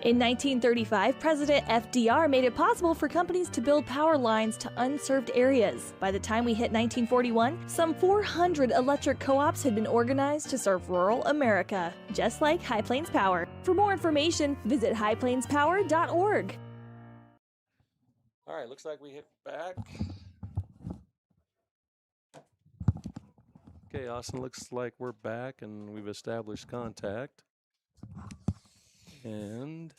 In 1935, President FDR made it possible for companies to build power lines to unserved areas. By the time we hit 1941, some 400 electric co-ops had been organized to serve rural America, just like High Plains Power. For more information, visit highplainspower.org. All right, looks like we hit back. Okay, Austin, looks like we're back and we've established contact. And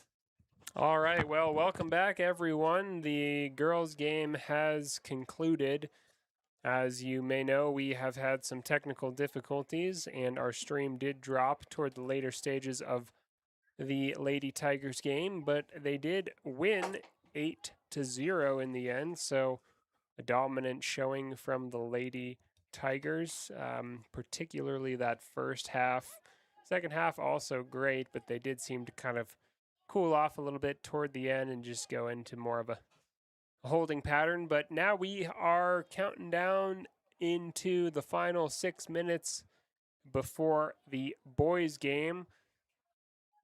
all right, well, welcome back, everyone. The girls' game has concluded. As you may know, we have had some technical difficulties, and our stream did drop toward the later stages of the Lady Tigers game, but they did win 8-0 in the end, so a dominant showing from the Lady Tigers, particularly that first half. Second half also great, but they did seem to kind of cool off a little bit toward the end and just go into more of a holding pattern. But now we are counting down into the final 6 minutes before the boys' game.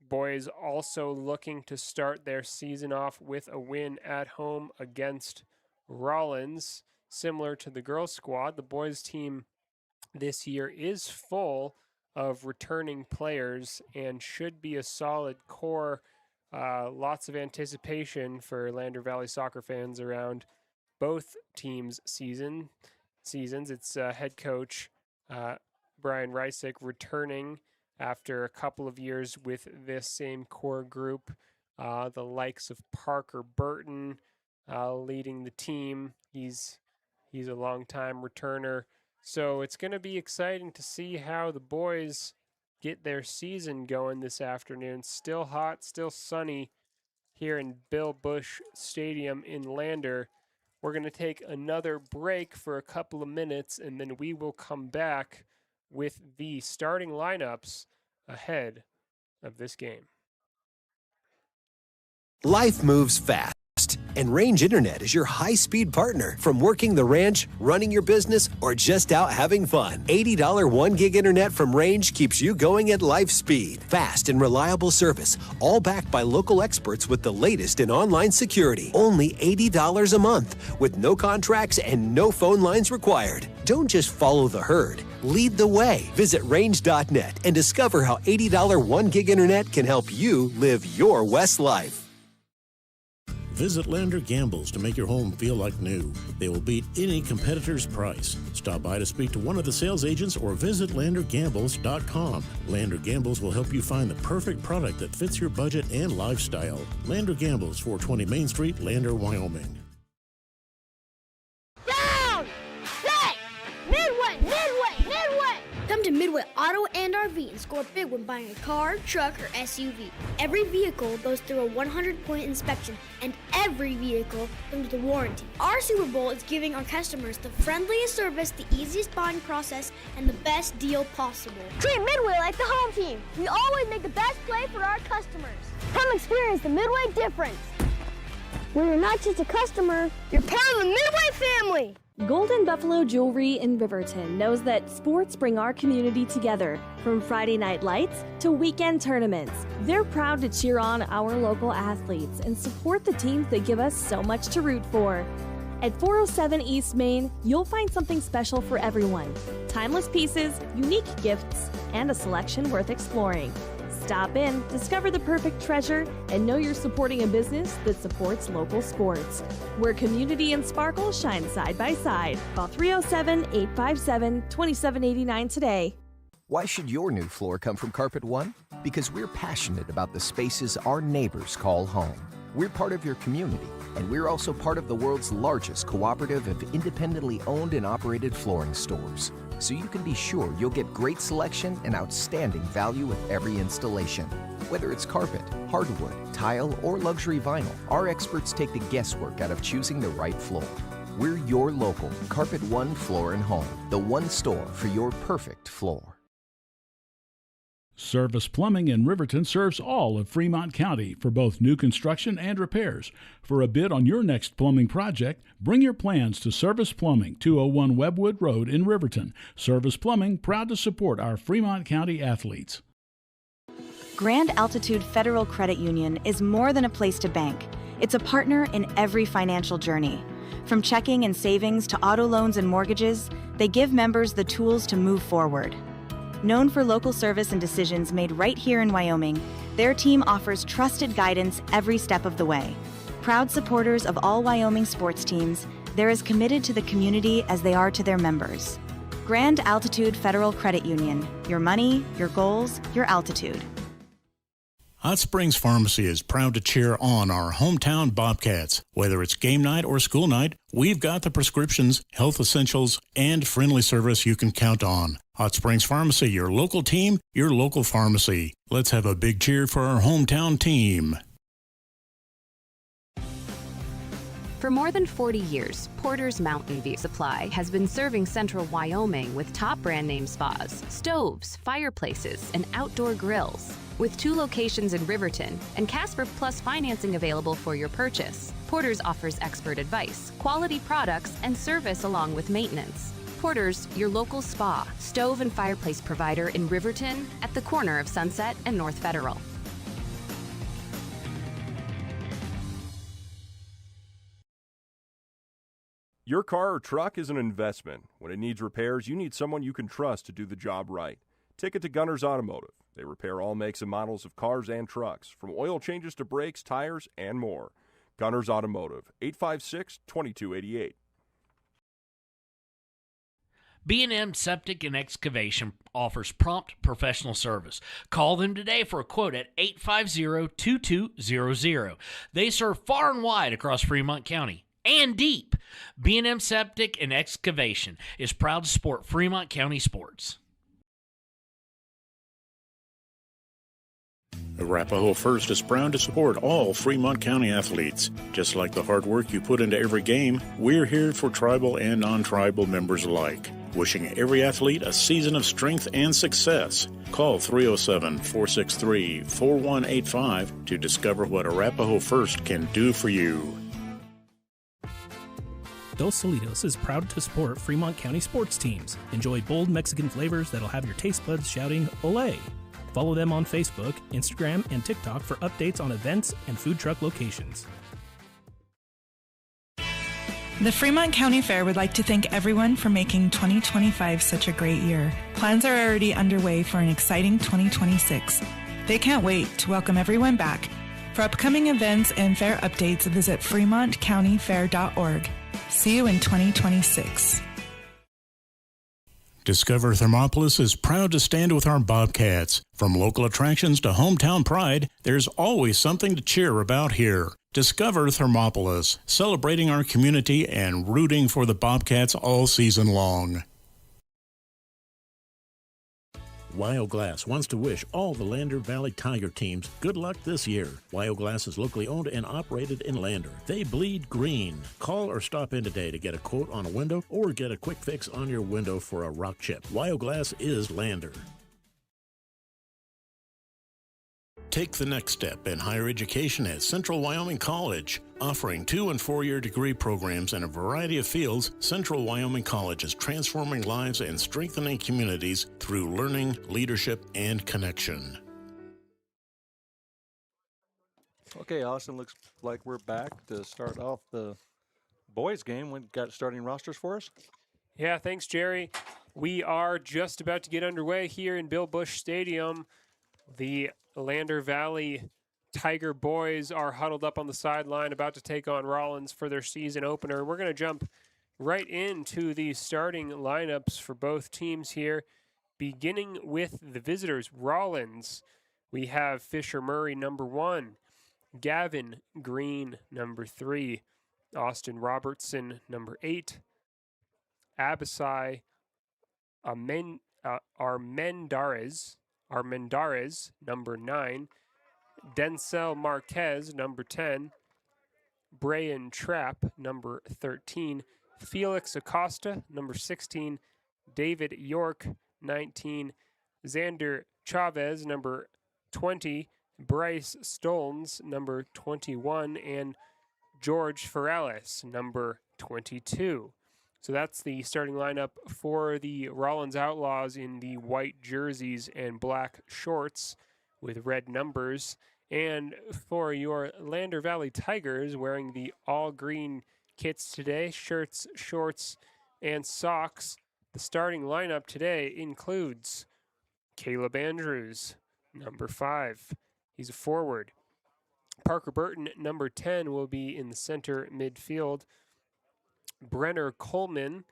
Boys also looking to start their season off with a win at home against Rawlins. Similar to the girls' squad, the boys' team this year is full of returning players and should be a solid core. Lots of anticipation for Lander Valley soccer fans around both teams' seasons. It's head coach Brian Reisick returning after a couple of years with this same core group. The likes of Parker Burton leading the team. He's a long-time returner. So it's going to be exciting to see how the boys get their season going this afternoon. Still hot, still sunny here in Bill Bush Stadium in Lander. We're going to take another break for a couple of minutes, and then we will come back with the starting lineups ahead of this game. Life moves fast, and Range Internet is your high-speed partner. From working the ranch, running your business, or just out having fun, $80 1-gig internet from Range keeps you going at life speed. Fast and reliable service, all backed by local experts with the latest in online security. Only $80 a month, with no contracts and no phone lines required. Don't just follow the herd. Lead the way. Visit range.net and discover how $80 1-gig internet can help you live your West life. Visit Lander Gambles to make your home feel like new. They will beat any competitor's price. Stop by to speak to one of the sales agents or visit LanderGambles.com. Lander Gambles will help you find the perfect product that fits your budget and lifestyle. Lander Gambles, 420 Main Street, Lander, Wyoming. Down! Set! Midway! Midway! Midway! Come to Midway Auto and RV and score big when buying a car, truck, or SUV. Every vehicle goes through a 100-point inspection, and every vehicle comes with a warranty. Our Super Bowl is giving our customers the friendliest service, the easiest buying process, and the best deal possible. Treat Midway like the home team. We always make the best play for our customers. Come experience the Midway difference, where you're not just a customer, you're part of the Midway family. Golden Buffalo Jewelry in Riverton knows that sports bring our community together, from Friday night lights to weekend tournaments. They're proud to cheer on our local athletes and support the teams that give us so much to root for. At 407 East Main, you'll find something special for everyone. Timeless pieces, unique gifts, and a selection worth exploring. Stop in, discover the perfect treasure, and know you're supporting a business that supports local sports, where community and sparkle shine side by side. Call 307-857-2789 today. Why should your new floor come from Carpet One? Because we're passionate about the spaces our neighbors call home. We're part of your community, and we're also part of the world's largest cooperative of independently owned and operated flooring stores. So you can be sure you'll get great selection and outstanding value with every installation. Whether it's carpet, hardwood, tile, or luxury vinyl, our experts take the guesswork out of choosing the right floor. We're your local Carpet One Floor and Home, the one store for your perfect floor. Service Plumbing in Riverton serves all of Fremont County for both new construction and repairs. For a bid on your next plumbing project, bring your plans to Service Plumbing, 201 Webwood Road in Riverton. Service Plumbing, proud to support our Fremont County athletes. Grand Altitude Federal Credit Union is more than a place to bank. It's a partner in every financial journey. From checking and savings to auto loans and mortgages, they give members the tools to move forward. Known for local service and decisions made right here in Wyoming, their team offers trusted guidance every step of the way. Proud supporters of all Wyoming sports teams, they're as committed to the community as they are to their members. Grand Altitude Federal Credit Union. Your money, your goals, your altitude. Hot Springs Pharmacy is proud to cheer on our hometown Bobcats. Whether it's game night or school night, we've got the prescriptions, health essentials, and friendly service you can count on. Hot Springs Pharmacy, your local team, your local pharmacy. Let's have a big cheer for our hometown team. For more than 40 years, Porter's Mountain View Supply has been serving central Wyoming with top brand name spas, stoves, fireplaces, and outdoor grills. With 2 locations in Riverton and Casper Plus financing available for your purchase, Porter's offers expert advice, quality products, and service along with maintenance. Porter's, your local spa, stove, and fireplace provider in Riverton at the corner of Sunset and North Federal. Your car or truck is an investment. When it needs repairs, you need someone you can trust to do the job right. Take it to Gunner's Automotive. They repair all makes and models of cars and trucks, from oil changes to brakes, tires, and more. Gunner's Automotive, 856-2288. B&M Septic and Excavation offers prompt professional service. Call them today for a quote at 850-2200. They serve far and wide across Fremont County and deep. B&M Septic and Excavation is proud to support Fremont County sports. Arapahoe First is proud to support all Fremont County athletes. Just like the hard work you put into every game, we're here for tribal and non-tribal members alike. Wishing every athlete a season of strength and success. Call 307-463-4185 to discover what Arapahoe First can do for you. Dos Solitos is proud to support Fremont County sports teams. Enjoy bold Mexican flavors that'll have your taste buds shouting, "Olé!" Follow them on Facebook, Instagram, and TikTok for updates on events and food truck locations. The Fremont County Fair would like to thank everyone for making 2025 such a great year. Plans are already underway for an exciting 2026. They can't wait to welcome everyone back. For upcoming events and fair updates, visit fremontcountyfair.org. See you in 2026. Discover Thermopolis is proud to stand with our Bobcats. From local attractions to hometown pride, there's always something to cheer about here. Discover Thermopolis, celebrating our community and rooting for the Bobcats all season long. Wyoglass wants to wish all the Lander Valley Tiger teams good luck this year. Wyoglass is locally owned and operated in Lander. They bleed green. Call or stop in today to get a quote on a window or get a quick fix on your window for a rock chip. Wyoglass is Lander. Take the next step in higher education at Central Wyoming College. Offering 2- and 4-year degree programs in a variety of fields, Central Wyoming College is transforming lives and strengthening communities through learning, leadership, and connection. Okay, Austin, looks like we're back to start off the boys' game. We got starting rosters for us? Yeah, thanks, Jerry. We are just about to get underway here in Bill Bush Stadium. The Lander Valley Tiger boys are huddled up on the sideline about to take on Rawlins for their season opener. We're going to jump right into the starting lineups for both teams here, beginning with the visitors. Rawlins, we have Fisher Murray, number 1, Gavin Green, number 3, Austin Robertson, number 8, Abisai Armendariz, number 9, Denzel Marquez, number 10, Brian Trapp, number 13, Felix Acosta, number 16, David York, 19, Xander Chavez, number 20, Bryce Stolns, number 21, and George Ferrales, number 22. So that's the starting lineup for the Rawlins Outlaws in the white jerseys and black shorts. with red numbers. And for your Lander Valley Tigers, wearing the all-green kits today, shirts, shorts, and socks, the starting lineup today includes Caleb Andrews, number 5. He's a forward. Parker Burton, number 10, will be in the center midfield. Brenner Coleman,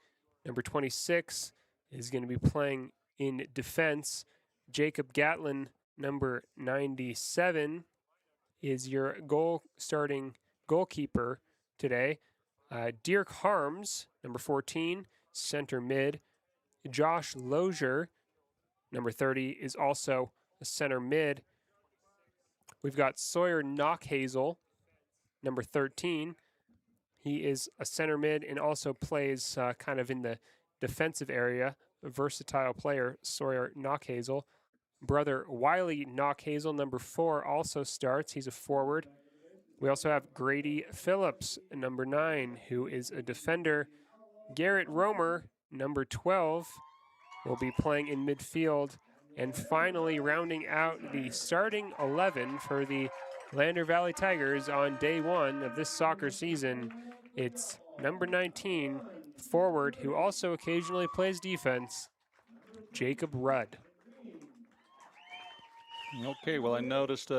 number 26, is going to be playing in defense. Jacob Gatlin, number 97, is your starting goalkeeper today. Dirk Harms, number 14, center mid. Josh Lozier, number 30, is also a center mid. We've got Sawyer Knockhazel, number 13. He is a center mid and also plays kind of in the defensive area. A versatile player, Sawyer Knockhazel. Brother Wiley Knockhazel, number 4, also starts. He's a forward. We also have Grady Phillips, number 9, who is a defender. Garrett Romer, number 12, will be playing in midfield. And finally, rounding out the starting 11 for the Lander Valley Tigers on day 1 of this soccer season, it's number 19, forward, who also occasionally plays defense, Jacob Rudd. Okay, well, I noticed,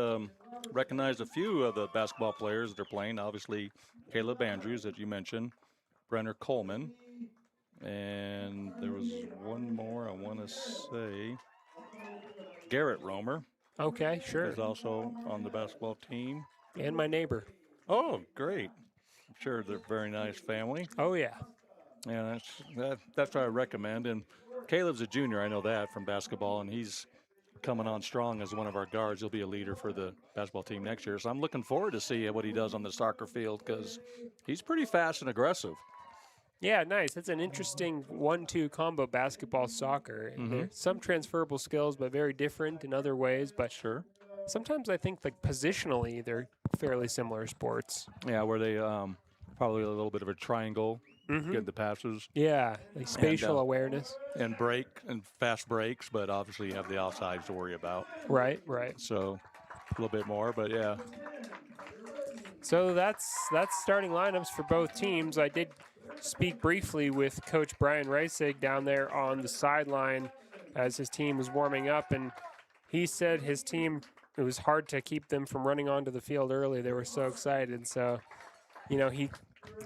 recognized a few of the basketball players that are playing. Obviously, Caleb Andrews, that you mentioned, Brenner Coleman, and there was one more I want to say, Garrett Romer. Okay, sure. Is also on the basketball team. And my neighbor. Oh, great. I'm sure they're a very nice family. Oh, yeah. Yeah, that's what I recommend. And Caleb's a junior, I know that, from basketball, and he's coming on strong as one of our guards. He'll be a leader for the basketball team next year. So I'm looking forward to see what he does on the soccer field because he's pretty fast and aggressive. Yeah, nice. That's an interesting 1-2 combo basketball soccer. There's some transferable skills, but very different in other ways. But sure, sometimes I think like positionally they're fairly similar sports. Yeah, where they probably a little bit of a triangle, get the passes. Yeah, like spatial awareness. And break and fast breaks, but obviously you have the offsides to worry about. Right, right. So a little bit more, but yeah. So that's starting lineups for both teams. I did speak briefly with Coach Brian Reisig down there on the sideline as his team was warming up, and he said his team, it was hard to keep them from running onto the field early. They were so excited. So, he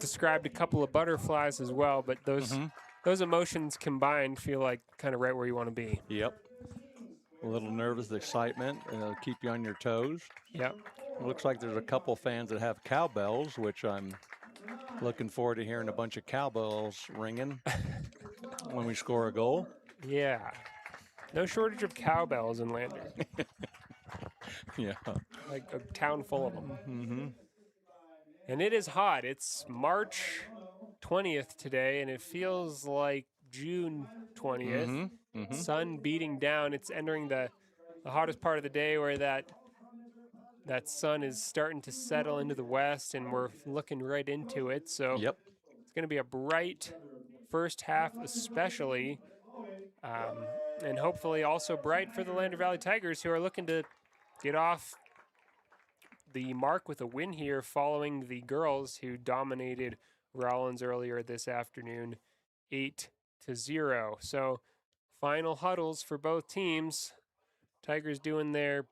described a couple of butterflies as well, but those emotions combined feel like kind of right where you want to be. Yep. A little nervous excitement, keep you on your toes. Yep. It looks like there's a couple fans that have cowbells, which I'm looking forward to hearing a bunch of cowbells ringing when we score a goal. Yeah. No shortage of cowbells in Lander. Yeah. Like a town full of them. Mm-hmm. And it is hot. It's March 20th today, and it feels like June 20th. Sun beating down. It's entering the hottest part of the day where that sun is starting to settle into the west, and we're looking right into it. So yep, it's going to be a bright first half especially, and hopefully also bright for the Lander Valley Tigers, who are looking to get off the mark with a win here following the girls who dominated Rawlins earlier this afternoon, 8-0. So final huddles for both teams. Tigers doing their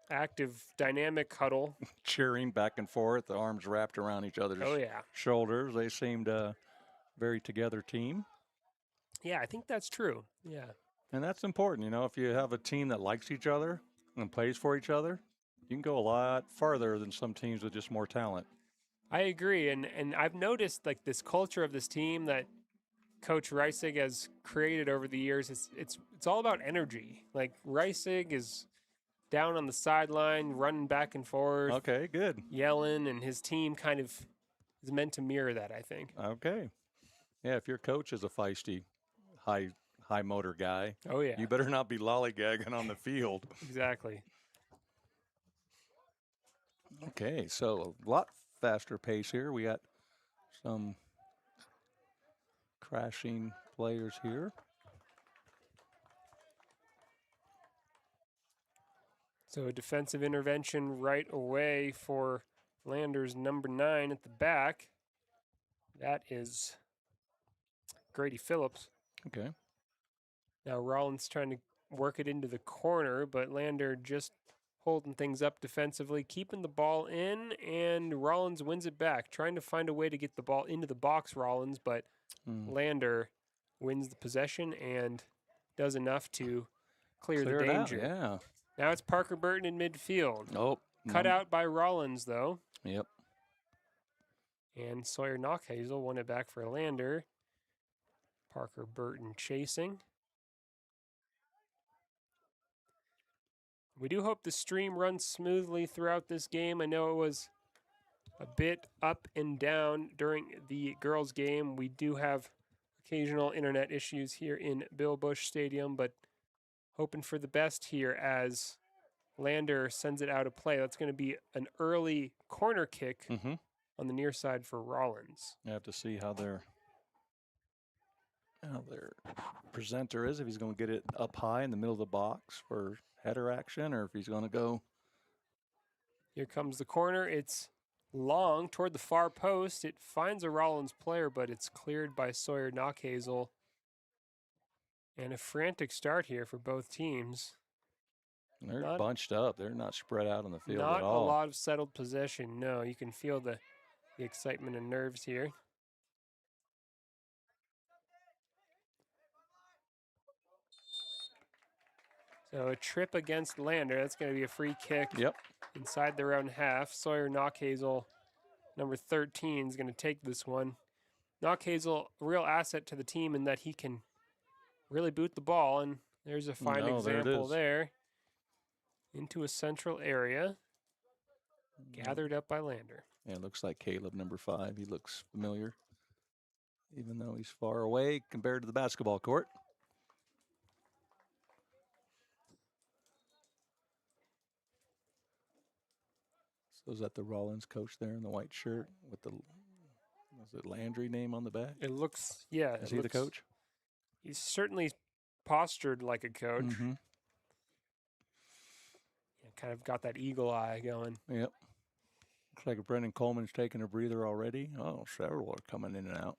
active, dynamic huddle. Cheering back and forth, the arms wrapped around each other's shoulders. They seemed a very together team. Yeah, I think that's true. Yeah. And that's important. If you have a team that likes each other and plays for each other, you can go a lot farther than some teams with just more talent. I agree. And I've noticed like this culture of this team that Coach Reisig has created over the years. It's all about energy. Like Reisig is down on the sideline, running back and forth. Okay, good. Yelling, and his team kind of is meant to mirror that, I think. Okay. Yeah, if your coach is a feisty, high motor guy, oh yeah, you better not be lollygagging on the field. Exactly. Okay, so a lot faster pace here. We got some crashing players here. So a defensive intervention right away for Lander's number 9 at the back. That is Grady Phillips. Okay. Now Rawlins trying to work it into the corner, but Lander just holding things up defensively, keeping the ball in, and Rawlins wins it back. Trying to find a way to get the ball into the box, Rawlins, but Lander wins the possession and does enough to clear the danger. It out, yeah. Now it's Parker Burton in midfield. Oh. Cut out by Rawlins, though. Yep. And Sawyer Knockhazel won it back for Lander. Parker Burton chasing. We do hope the stream runs smoothly throughout this game. I know it was a bit up and down during the girls' game. We do have occasional internet issues here in Bill Bush Stadium, but hoping for the best here as Lander sends it out of play. That's going to be an early corner kick on the near side for Rawlins. You have to see how their presenter is, if he's going to get it up high in the middle of the box for header action, or if he's going to go. Here comes the corner. It's long toward the far post. It finds a Rawlins player, but it's cleared by Sawyer Knockhazel. And a frantic start here for both teams. They're bunched up. They're not spread out on the field at all. Not a lot of settled possession. No, you can feel the excitement and nerves here. So a trip against Lander. That's going to be a free kick inside their own half. Sawyer Knockhazel, number 13, is going to take this one. Knockhazel, a real asset to the team in that he can really boot the ball, and there's a fine example there. Into a central area, gathered up by Lander. Yeah, it looks like Caleb, number 5. He looks familiar, even though he's far away compared to the basketball court. So is that the Rawlins coach there in the white shirt with the, was it Landry name on the back? It looks, yeah. Is he the coach? He's certainly postured like a coach. Kind of got that eagle eye going. Yep. Looks like Brendan Coleman's taking a breather already. Oh, several are coming in and out.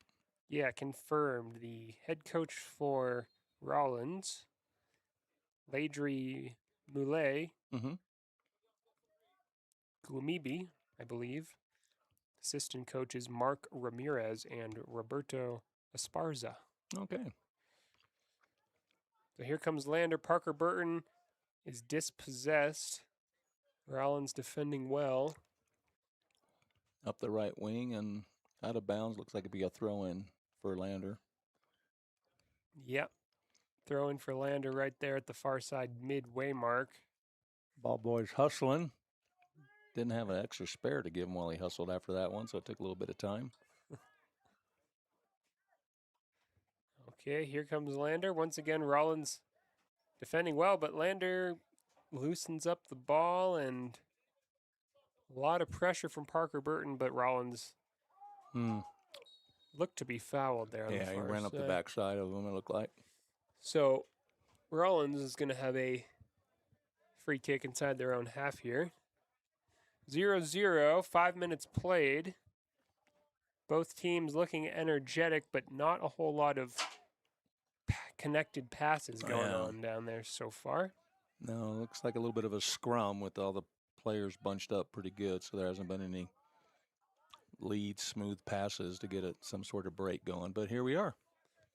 Yeah, confirmed. The head coach for Rawlins, Ladry Moulet, Guamibi, I believe. Assistant coaches Mark Ramirez and Roberto Esparza. Okay. So here comes Lander. Parker Burton is dispossessed. Rawlins defending well. Up the right wing and out of bounds. Looks like it'd be a throw-in for Lander. Yep. Throw in for Lander right there at the far side midway mark. Ball boys hustling. Didn't have an extra spare to give him while he hustled after that one, so it took a little bit of time. Okay, here comes Lander. Once again, Rawlins defending well, but Lander loosens up the ball, and a lot of pressure from Parker Burton, but Rawlins looked to be fouled there on the far he ran up side. the backside of him, it looked like. So Rawlins is going to have a free kick inside their own half here. 0-0, 5 minutes played. Both teams looking energetic, but not a whole lot of connected passes going on down there so far. No, it looks like a little bit of a scrum with all the players bunched up pretty good, so there hasn't been any lead, smooth passes to get some sort of break going. But here we are.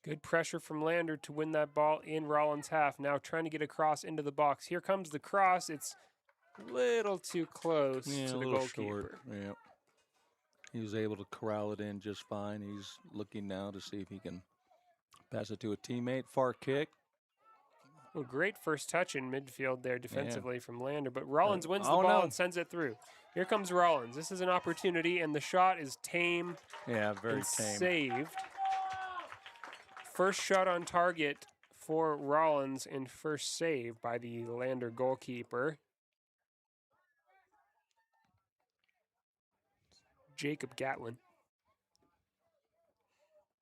Good pressure from Lander to win that ball in Rawlins' half. Now trying to get a cross into the box. Here comes the cross. It's a little too close to the goalkeeper. Short. Yeah. He was able to corral it in just fine. He's looking now to see if he can pass it to a teammate. Far kick. Well, great first touch in midfield there defensively from Lander, but Rawlins wins the ball and sends it through. Here comes Rawlins. This is an opportunity, and the shot is tame. Yeah, very tame. Saved. First shot on target for Rawlins and first save by the Lander goalkeeper. Jacob Gatlin.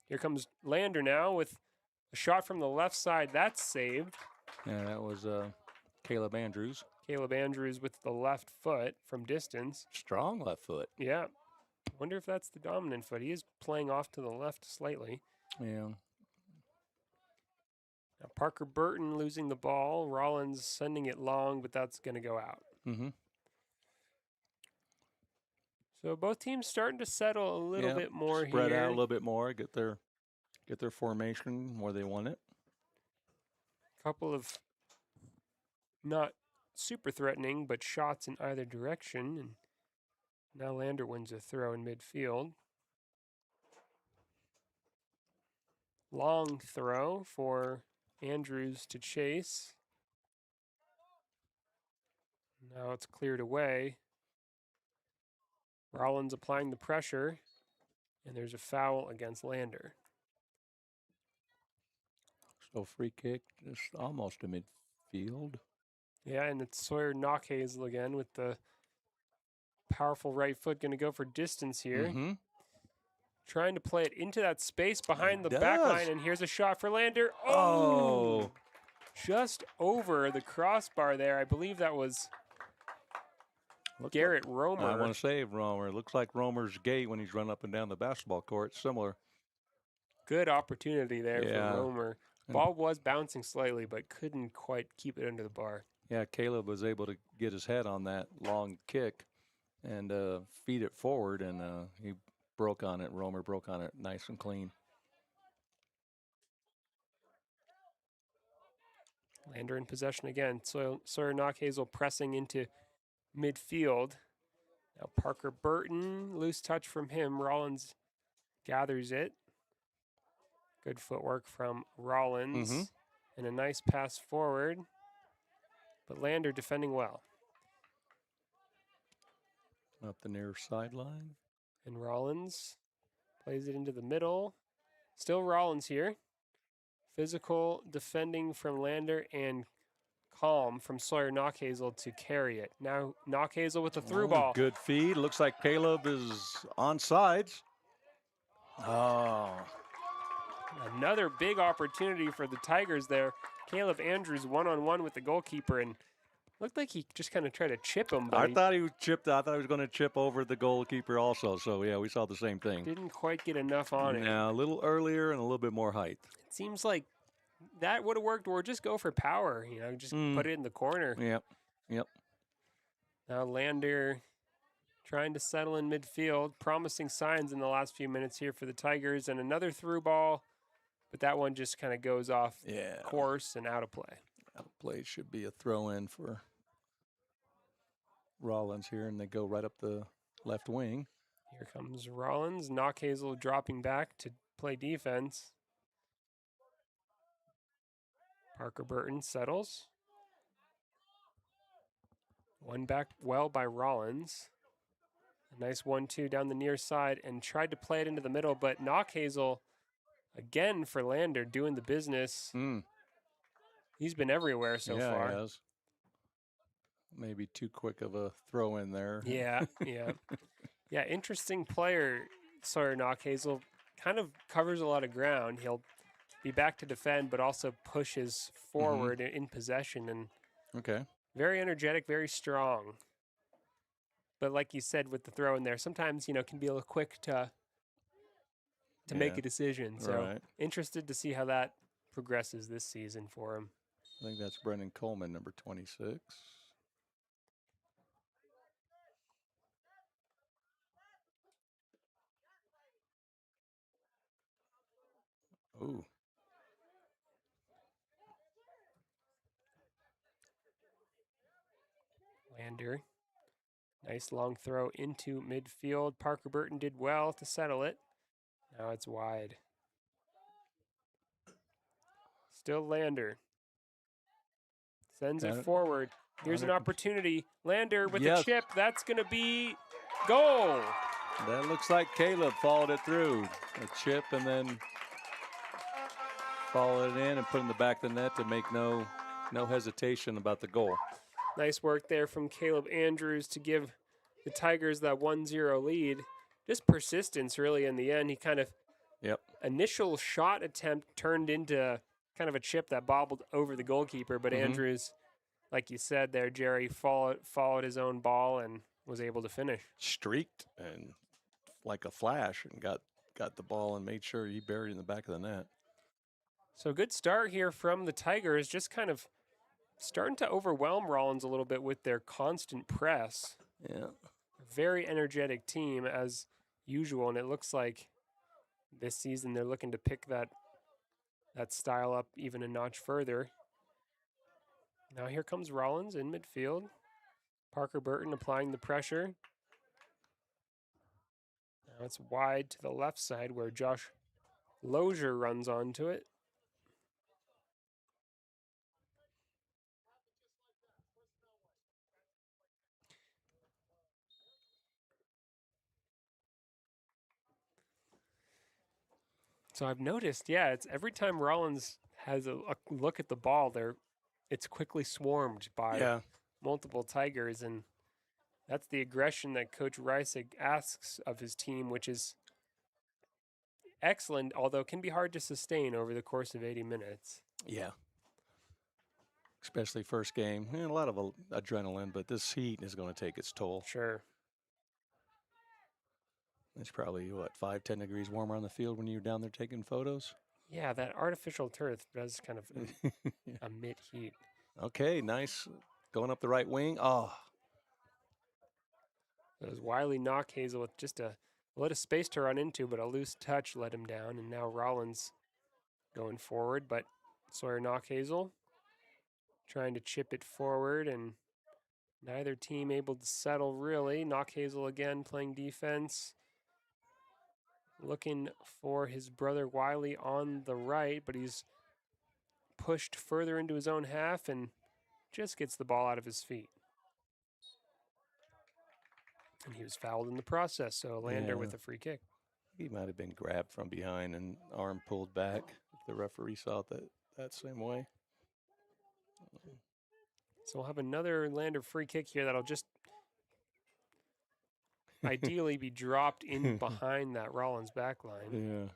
Here comes Lander now with a shot from the left side. That's saved. Yeah, that was Caleb Andrews. Caleb Andrews with the left foot from distance. Strong left foot. Yeah. Wonder if that's the dominant foot. He is playing off to the left slightly. Yeah. Now Parker Burton losing the ball. Rawlins sending it long, but that's going to go out. Mm-hmm. So both teams starting to settle a little bit more Spread here. out a little bit more. Get their formation where they want it. Couple of not super threatening, but shots in either direction. And now Lander wins a throw in midfield. Long throw for Andrews to chase. Now it's cleared away. Rawlins applying the pressure, and there's a foul against Lander. So free kick, just almost to midfield. Yeah, and it's Sawyer Knockhazel again with the powerful right foot, going to go for distance here. Mm-hmm. Trying to play it into that space behind the back line, and here's a shot for Lander. Oh! Just over the crossbar there. I believe that was Garrett Romer. I want to say Romer. It looks like Romer's gait when he's running up and down the basketball court. Similar. Good opportunity there for Romer. Ball was bouncing slightly, but couldn't quite keep it under the bar. Yeah, Caleb was able to get his head on that long kick and feed it forward, and he broke on it. Romer broke on it nice and clean. Lander in possession again. Sawyer Knockhazel pressing into midfield. Now Parker Burton, loose touch from him. Rawlins gathers it. Good footwork from Rawlins. And a nice pass forward. But Lander defending well. Up the near sideline. And Rawlins plays it into the middle. Still Rawlins here. Physical defending from Lander and calm from Sawyer Knockhazel to carry it. Now Knockhazel with the through ball. Good feed. Looks like Caleb is on sides. Oh. Another big opportunity for the Tigers there. Caleb Andrews one-on-one with the goalkeeper, and looked like he just kind of tried to chip him. But I thought he was going to chip over the goalkeeper also. So, yeah, we saw the same thing. Didn't quite get enough on it. Yeah, a little earlier and a little bit more height. It seems like that would have worked, or just go for power, just put it in the corner. Yep. Now Lander trying to settle in midfield. Promising signs in the last few minutes here for the Tigers, and another through ball, but that one just kind of goes off course and out of play. Out of play should be a throw-in for Rawlins here, and they go right up the left wing. Here comes Rawlins. Knockhazel dropping back to play defense. Parker Burton settles. One back well by Rawlins. A nice 1-2 down the near side, and tried to play it into the middle, but Knockhazel, again for Lander, doing the business. He's been everywhere so far. He has. Maybe too quick of a throw in there. Yeah. Interesting player, Sawyer Knockhazel. Kind of covers a lot of ground. He'll be back to defend, but also pushes forward in possession. And very energetic, very strong. But like you said with the throw in there, sometimes, can be a little quick to make a decision. So interested to see how that progresses this season for him. I think that's Brendan Coleman, number 26. Ooh. Lander. Nice long throw into midfield. Parker Burton did well to settle it. Now it's wide. Still Lander. Sends it forward. Here's an opportunity. Lander with a chip. That's going to be goal. That looks like Caleb followed it through. A chip and then followed it in and put in the back of the net to make no hesitation about the goal. Nice work there from Caleb Andrews to give the Tigers that 1-0 lead. Just persistence, really, in the end. He kind of initial shot attempt turned into kind of a chip that bobbled over the goalkeeper, but Andrews, like you said there, Jerry followed his own ball and was able to finish. Streaked and like a flash and got the ball and made sure he buried it in the back of the net. So good start here from the Tigers, just kind of starting to overwhelm Rawlins a little bit with their constant press. Yeah. Very energetic team as usual, and it looks like this season they're looking to pick that style up even a notch further. Now here comes Rawlins in midfield. Parker Burton applying the pressure. Now it's wide to the left side where Josh Lozier runs onto it. So I've noticed, yeah, it's every time Rawlins has a look at the ball, it's quickly swarmed by multiple Tigers, and that's the aggression that Coach Rice asks of his team, which is excellent, although can be hard to sustain over the course of 80 minutes. Yeah. Especially first game. A lot of adrenaline, but this heat is going to take its toll. Sure. It's probably, 5-10 degrees warmer on the field when you're down there taking photos? Yeah, that artificial turf does kind of emit heat. Okay, nice. Going up the right wing. Oh. It was Wiley Knockhazel with just a lot of space to run into, but a loose touch let him down. And now Rawlins going forward, but Sawyer Knockhazel trying to chip it forward, and neither team able to settle really. Knockhazel again playing defense. Looking for his brother Wiley on the right, but he's pushed further into his own half and just gets the ball out of his feet. And he was fouled in the process, so Lander with a free kick. He might have been grabbed from behind and arm pulled back. If the referee saw it that same way. So we'll have another Lander free kick here that'll just ideally be dropped in behind that Rawlins back line. Yeah.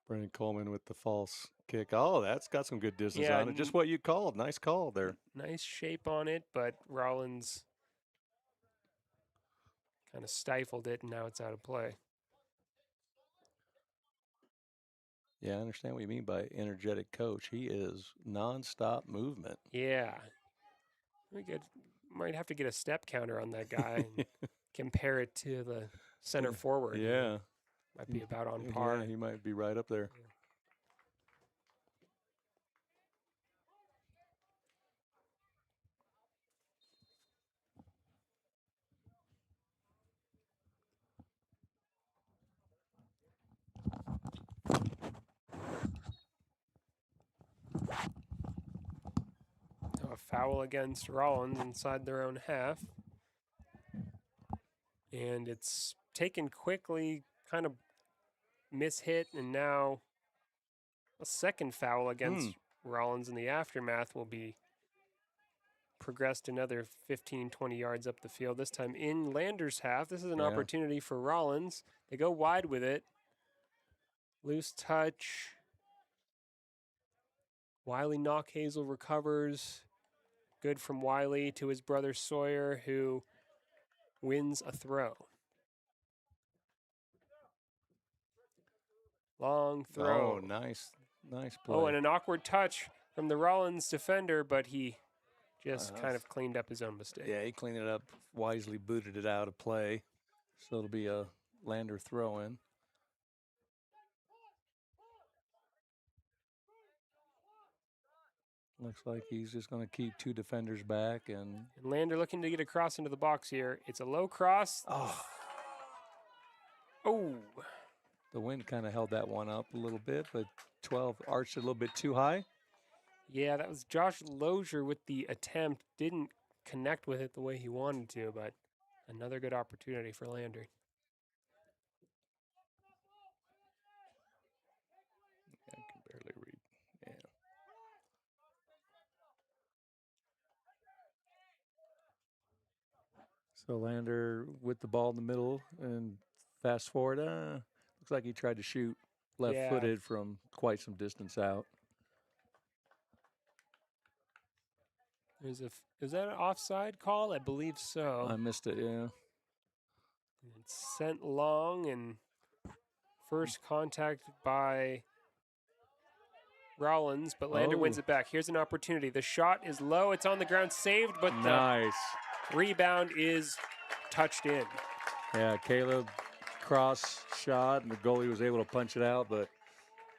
Brendan Coleman with the false kick. Oh, that's got some good distance on it. Just what you called. Nice call there. Nice shape on it, but Rawlins kind of stifled it, and now it's out of play. Yeah, I understand what you mean by energetic coach. He is nonstop movement. Yeah. Might have to get a step counter on that guy and compare it to the center forward. Yeah. Might be about on par. Yeah, he might be right up there. A foul against Rawlins inside their own half. And it's taken quickly, kind of mishit, and now a second foul against Rawlins in the aftermath will be progressed another 15, 20 yards up the field, this time in Lander's half. This is an opportunity for Rawlins. They go wide with it. Loose touch. Wiley Knockhazel recovers. Good from Wiley to his brother Sawyer, who wins a throw. Long throw. Oh, nice play. Oh, and an awkward touch from the Rawlins defender, but he just kind of cleaned up his own mistake. Yeah, he cleaned it up, wisely booted it out of play. So it'll be a Lander throw-in. Looks like he's just going to keep two defenders back. And Lander looking to get a cross into the box here. It's a low cross. Oh. The wind kind of held that one up a little bit, but 12 arched a little bit too high. Yeah, that was Josh Lozier with the attempt. Didn't connect with it the way he wanted to, but another good opportunity for Lander. I can barely read. Yeah. So Lander with the ball in the middle and fast forward. Looks like he tried to shoot left-footed from quite some distance out. Is that an offside call? I believe so. I missed it, yeah. It's sent long, and first contact by Rawlins, but Lander wins it back. Here's an opportunity. The shot is low. It's on the ground, saved, but nice. The rebound is touched in. Yeah, Caleb cross shot, and the goalie was able to punch it out, but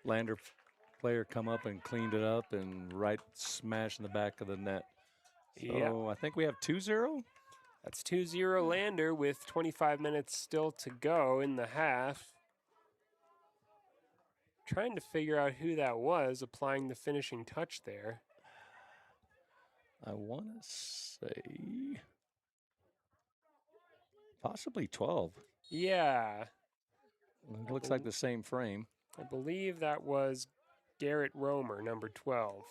Lander player come up and cleaned it up and right smash in the back of the net. So I think we have 2-0. That's 2-0 Lander with 25 minutes still to go in the half. Trying to figure out who that was applying the finishing touch there. I want to say possibly 12. Yeah. It looks like the same frame. I believe that was Garrett Romer, number 12.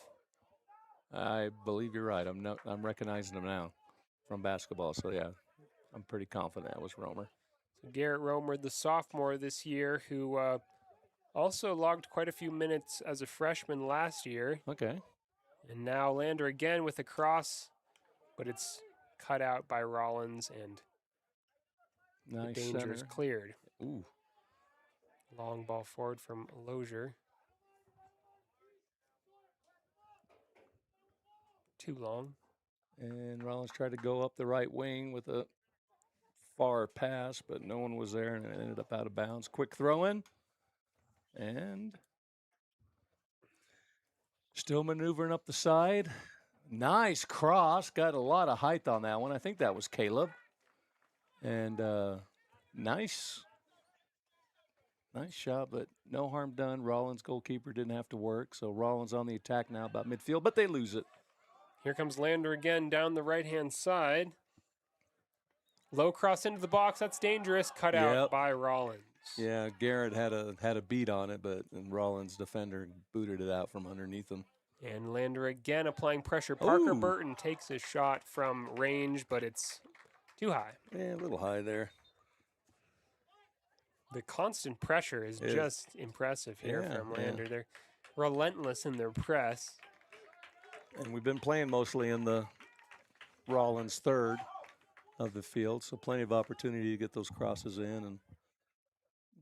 I believe you're right. I'm recognizing him now from basketball. So, yeah, I'm pretty confident that was Romer. So Garrett Romer, the sophomore this year, who also logged quite a few minutes as a freshman last year. Okay. And now Lander again with a cross, but it's cut out by Rawlins, and the danger is cleared. Ooh. Long ball forward from Lozier. Too long. And Rawlins tried to go up the right wing with a far pass, but no one was there, and it ended up out of bounds. Quick throw in. And still maneuvering up the side. Nice cross. Got a lot of height on that one. I think that was Caleb. And nice shot, but no harm done. Rawlins, goalkeeper, didn't have to work. So Rawlins on the attack now about midfield, but they lose it. Here comes Lander again down the right-hand side. Low cross into the box. That's dangerous. Cut out by Rawlins. Yeah, Garrett had a beat on it, but Rawlins' defender booted it out from underneath him. And Lander again applying pressure. Parker Burton takes his shot from range, but it's too high. Yeah, a little high there. The constant pressure is just impressive here from Lander. Yeah. They're relentless in their press. And we've been playing mostly in the Rawlins third of the field, so plenty of opportunity to get those crosses in and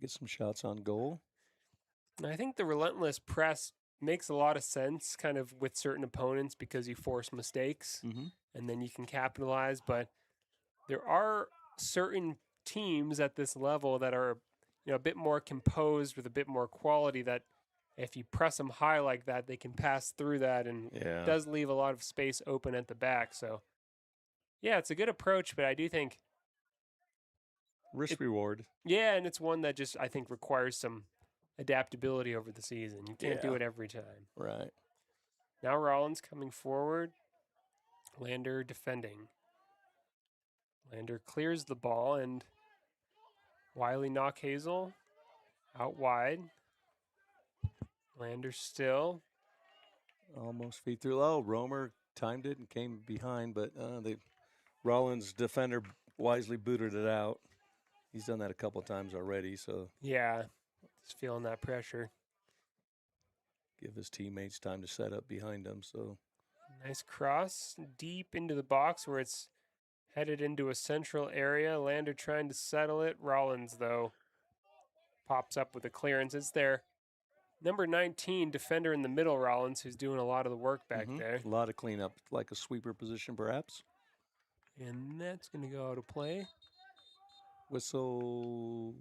get some shots on goal. And I think the relentless press makes a lot of sense kind of with certain opponents because you force mistakes and then you can capitalize. But there are certain teams at this level that are a bit more composed with a bit more quality that if you press them high like that, they can pass through that, and it does leave a lot of space open at the back. So, yeah, it's a good approach, but I do think risk reward. Yeah, and it's one that just I think requires some adaptability over the season. You can't do it every time. Right. Now Rawlins coming forward. Lander defending. Lander clears the ball, and Wiley Knockhazel out wide. Lander still. Almost feet through. Oh, Romer timed it and came behind, but the Rawlins defender wisely booted it out. He's done that a couple of times already, so. Yeah, just feeling that pressure. Give his teammates time to set up behind him, so. Nice cross deep into the box where it's headed into a central area. Lander trying to settle it. Rawlins, though, pops up with a clearance. It's there. Number 19, defender in the middle, Rawlins, who's doing a lot of the work back there. A lot of cleanup, like a sweeper position, perhaps. And that's going to go out of play. Whistle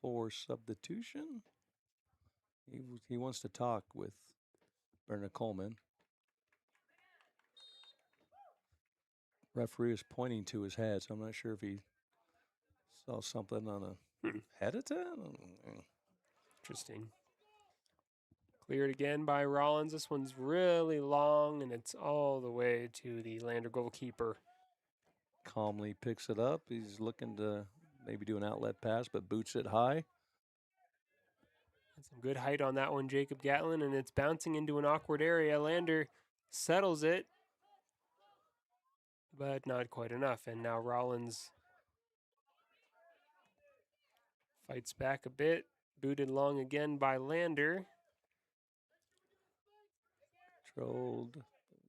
for substitution. He wants to talk with Bernard Coleman. Referee is pointing to his head, so I'm not sure if he saw something on a head attack. Interesting. Cleared again by Rawlins. This one's really long, and it's all the way to the Lander goalkeeper. Calmly picks it up. He's looking to maybe do an outlet pass, but boots it high. Some good height on that one, Jacob Gatlin, and it's bouncing into an awkward area. Lander settles it, but not quite enough. And now Rawlins fights back a bit. Booted long again by Lander. Controlled.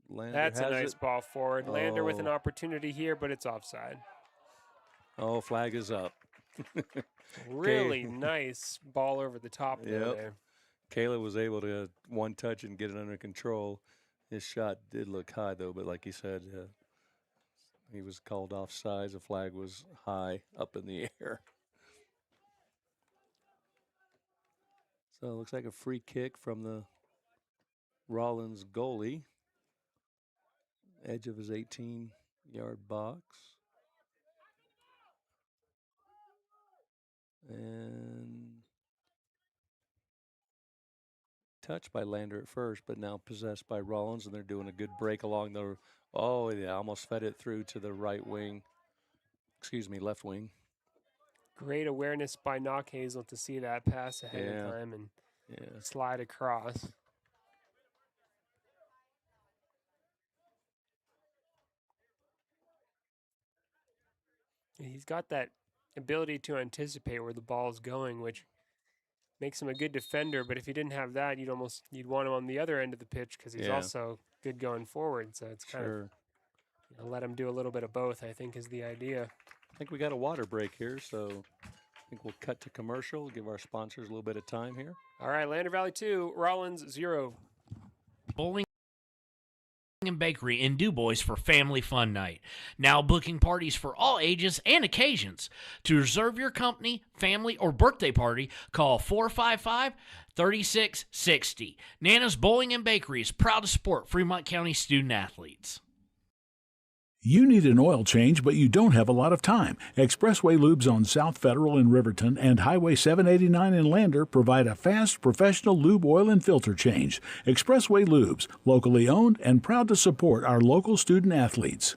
Lander That's a has nice it. ball forward. Lander with an Oh. opportunity here, but it's offside. Oh, flag is up. Really nice ball over the top there. Caleb was able to one touch and get it under control. His shot did look high, though, but like you said, he was called offside. The flag was high up in the air. So it looks like a free kick from the Rawlins goalie. Edge of his 18-yard box. And touched by Lander at first, but now possessed by Rawlins, and they're doing a good break along the, oh, yeah, almost fed it through to the right wing. Excuse me, left wing. Great awareness by Knockhazel to see that pass ahead of time and slide across. He's got that ability to anticipate where the ball is going, which makes him a good defender. But if he didn't have that, you'd want him on the other end of the pitch because he's also good going forward. So it's kind of let him do a little bit of both, I think, is the idea. I think we got a water break here, so I think we'll cut to commercial, give our sponsors a little bit of time here. All right, Lander Valley 2, Rawlins 0. Bowling and Bakery in DuBois for Family Fun Night. Now booking parties for all ages and occasions. To reserve your company, family, or birthday party, call 455-3660. Nana's Bowling and Bakery is proud to support Fremont County student athletes. You need an oil change, but you don't have a lot of time. Expressway Lubes on South Federal in Riverton and Highway 789 in Lander provide a fast, professional lube, oil, and filter change. Expressway Lubes, locally owned and proud to support our local student athletes.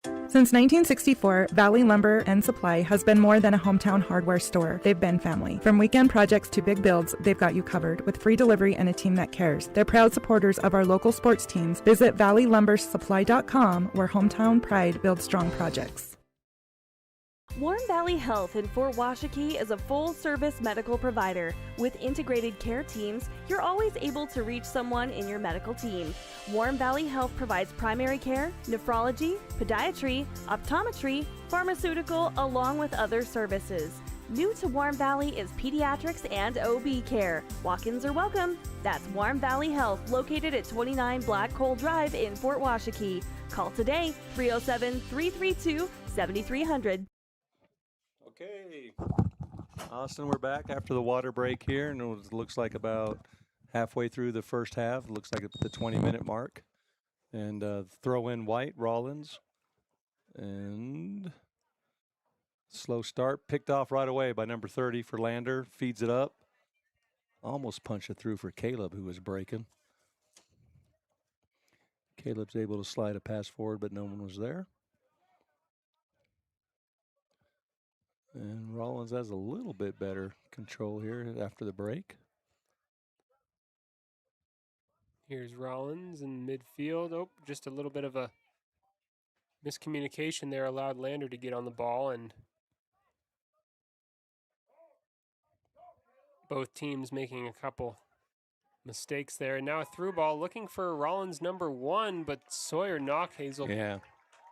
Since 1964, Valley Lumber and Supply has been more than a hometown hardware store. They've been family. From weekend projects to big builds, they've got you covered with free delivery and a team that cares. They're proud supporters of our local sports teams. Visit valleylumbersupply.com, where hometown pride builds strong projects. Warm Valley Health in Fort Washakie is a full-service medical provider. With integrated care teams, you're always able to reach someone in your medical team. Warm Valley Health provides primary care, nephrology, podiatry, optometry, pharmaceutical, along with other services. New to Warm Valley is pediatrics and OB care. Walk-ins are welcome. That's Warm Valley Health, located at 29 Black Coal Drive in Fort Washakie. Call today, 307-332-7300. Okay, Austin, we're back after the water break here, and it looks like about halfway through the first half. It looks like it's the 20-minute mark. And throw in White, Rawlins. And slow start, picked off right away by number 30 for Lander. Feeds it up. Almost punched it through for Caleb, who was breaking. Caleb's able to slide a pass forward, but no one was there. And Rawlins has a little bit better control here after the break. Here's Rawlins in midfield. Oh, just a little bit of a miscommunication there allowed Lander to get on the ball, and both teams making a couple mistakes there. And now a through ball looking for Rawlins number 1, but Sawyer Knockhazel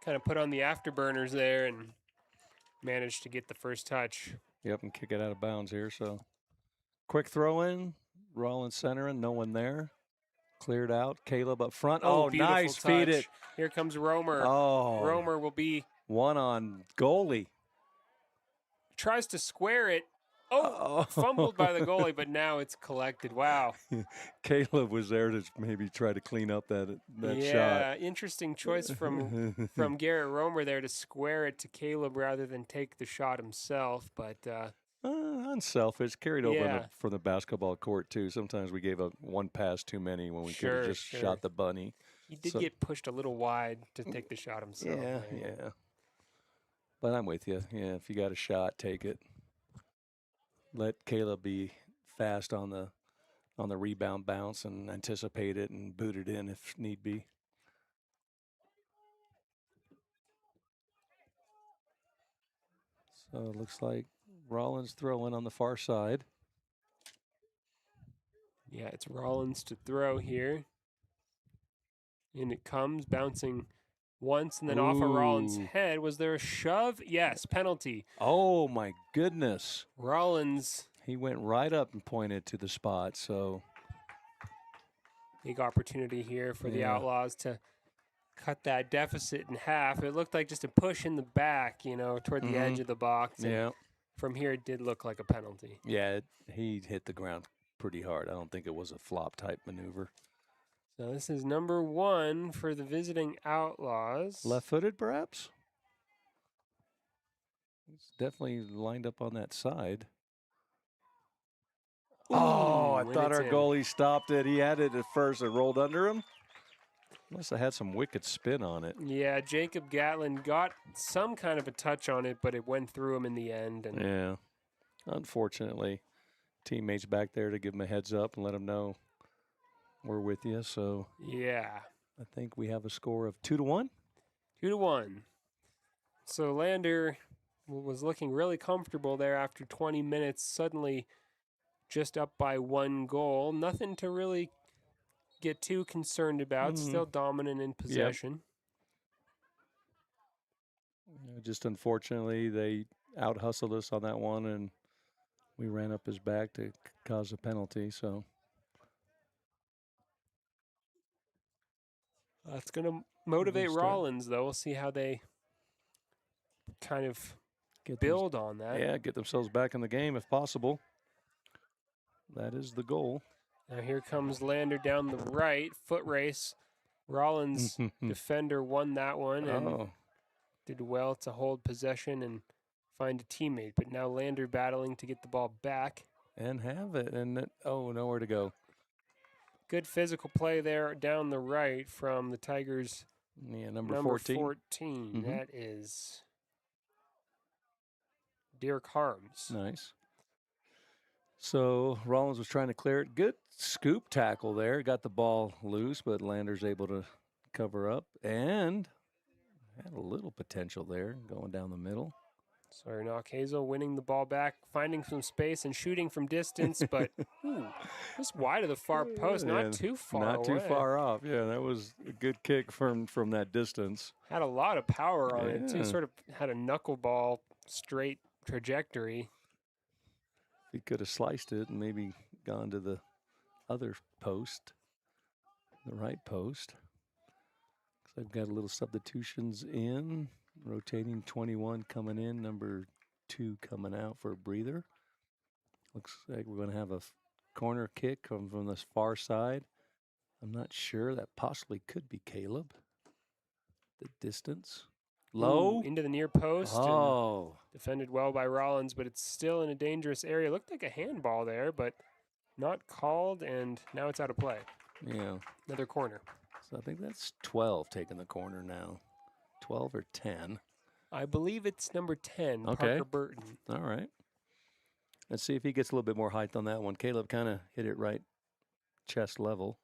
kind of put on the afterburners there and managed to get the first touch. Yep, and kick it out of bounds here. So quick throw in, Rawlins centering, no one there. Cleared out, Caleb up front. Oh, nice, touch. Feed it. Here comes Romer. Oh. Romer will be. One on goalie. Tries to square it. Oh, fumbled by the goalie, but now it's collected. Wow. Caleb was there to maybe try to clean up that shot. Yeah, interesting choice from Garrett Romer there to square it to Caleb rather than take the shot himself. But unselfish. Carried over from the basketball court, too. Sometimes we gave up one pass too many when we could have just shot the bunny. He did get pushed a little wide to take the shot himself. Yeah. But I'm with you. Yeah, if you got a shot, take it. Let Caleb be fast on the rebound bounce and anticipate it and boot it in if need be. So it looks like Rawlins throwing on the far side. Yeah, it's Rawlins to throw here. And it comes bouncing once and then off of Rollins' head. Was there a shove? Yes, penalty. Oh, my goodness. Rawlins. He went right up and pointed to the spot, so. Big opportunity here for the Outlaws to cut that deficit in half. It looked like just a push in the back, toward the edge of the box. And from here, it did look like a penalty. Yeah, he hit the ground pretty hard. I don't think it was a flop type maneuver. So this is number 1 for the visiting Outlaws. Left-footed, perhaps? It's definitely lined up on that side. Oh, I thought our goalie stopped it. He had it at first. It rolled under him. Must have had some wicked spin on it. Yeah, Jacob Gatlin got some kind of a touch on it, but it went through him in the end. And yeah. Unfortunately, teammates back there to give him a heads up and let him know we're with you. So yeah, I think we have a score of 2-1. 2-1. So Lander was looking really comfortable there after 20 minutes. Suddenly just up by 1 goal. Nothing to really get too concerned about. Still dominant in possession. Yep. Just unfortunately, they out-hustled us on that one, and we ran up his back to cause a penalty. So that's going to motivate Rawlins, though. We'll see how they kind of build on that. Yeah, get themselves back in the game if possible. That is the goal. Now here comes Lander down the right. Foot race. Rawlins, defender, won that one and did well to hold possession and find a teammate. But now Lander battling to get the ball back. And have it. And nowhere to go. Good physical play there down the right from the Tigers. Yeah, number 14. That is Derek Harms. Nice. So Rawlins was trying to clear it. Good scoop tackle there. Got the ball loose, but Lander's able to cover up and had a little potential there going down the middle. Sawyer Knock-Hazel winning the ball back, finding some space and shooting from distance, but just wide of the far post, not too far Not too far off. Yeah, that was a good kick from that distance. Had a lot of power on it, too. Sort of had a knuckleball straight trajectory. He could have sliced it and maybe gone to the other post, the right post. So I've got a little substitutions in. Rotating 21 coming in, number 2 coming out for a breather. Looks like we're going to have a corner kick from this far side. I'm not sure. That possibly could be Caleb. The distance. Low. Ooh, into the near post. Oh. Defended well by Rawlins, but it's still in a dangerous area. Looked like a handball there, but not called, and now it's out of play. Yeah. Another corner. So I think that's 12 taking the corner now. 12 or 10. I believe it's number 10, okay. Parker Burton. All right. Let's see if he gets a little bit more height on that one. Caleb kind of hit it right chest level.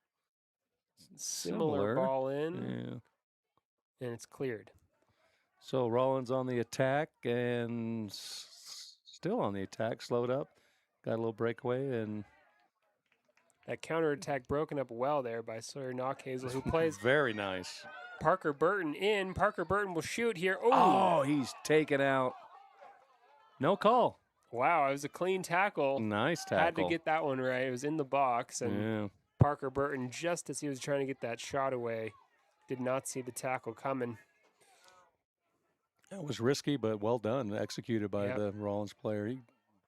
Similar ball in. Yeah. And it's cleared. So Rawlins on the attack and still on the attack, slowed up. Got a little breakaway and that counterattack broken up well there by Sawyer Knock-Hazel, who plays very nice. Parker Burton in. Parker Burton will shoot here. Oh, he's taken out. No call. Wow, it was a clean tackle. Nice tackle. Had to get that one right. It was in the box. And Parker Burton, just as he was trying to get that shot away, did not see the tackle coming. It was risky, but well done. Executed by the Rawlins player. He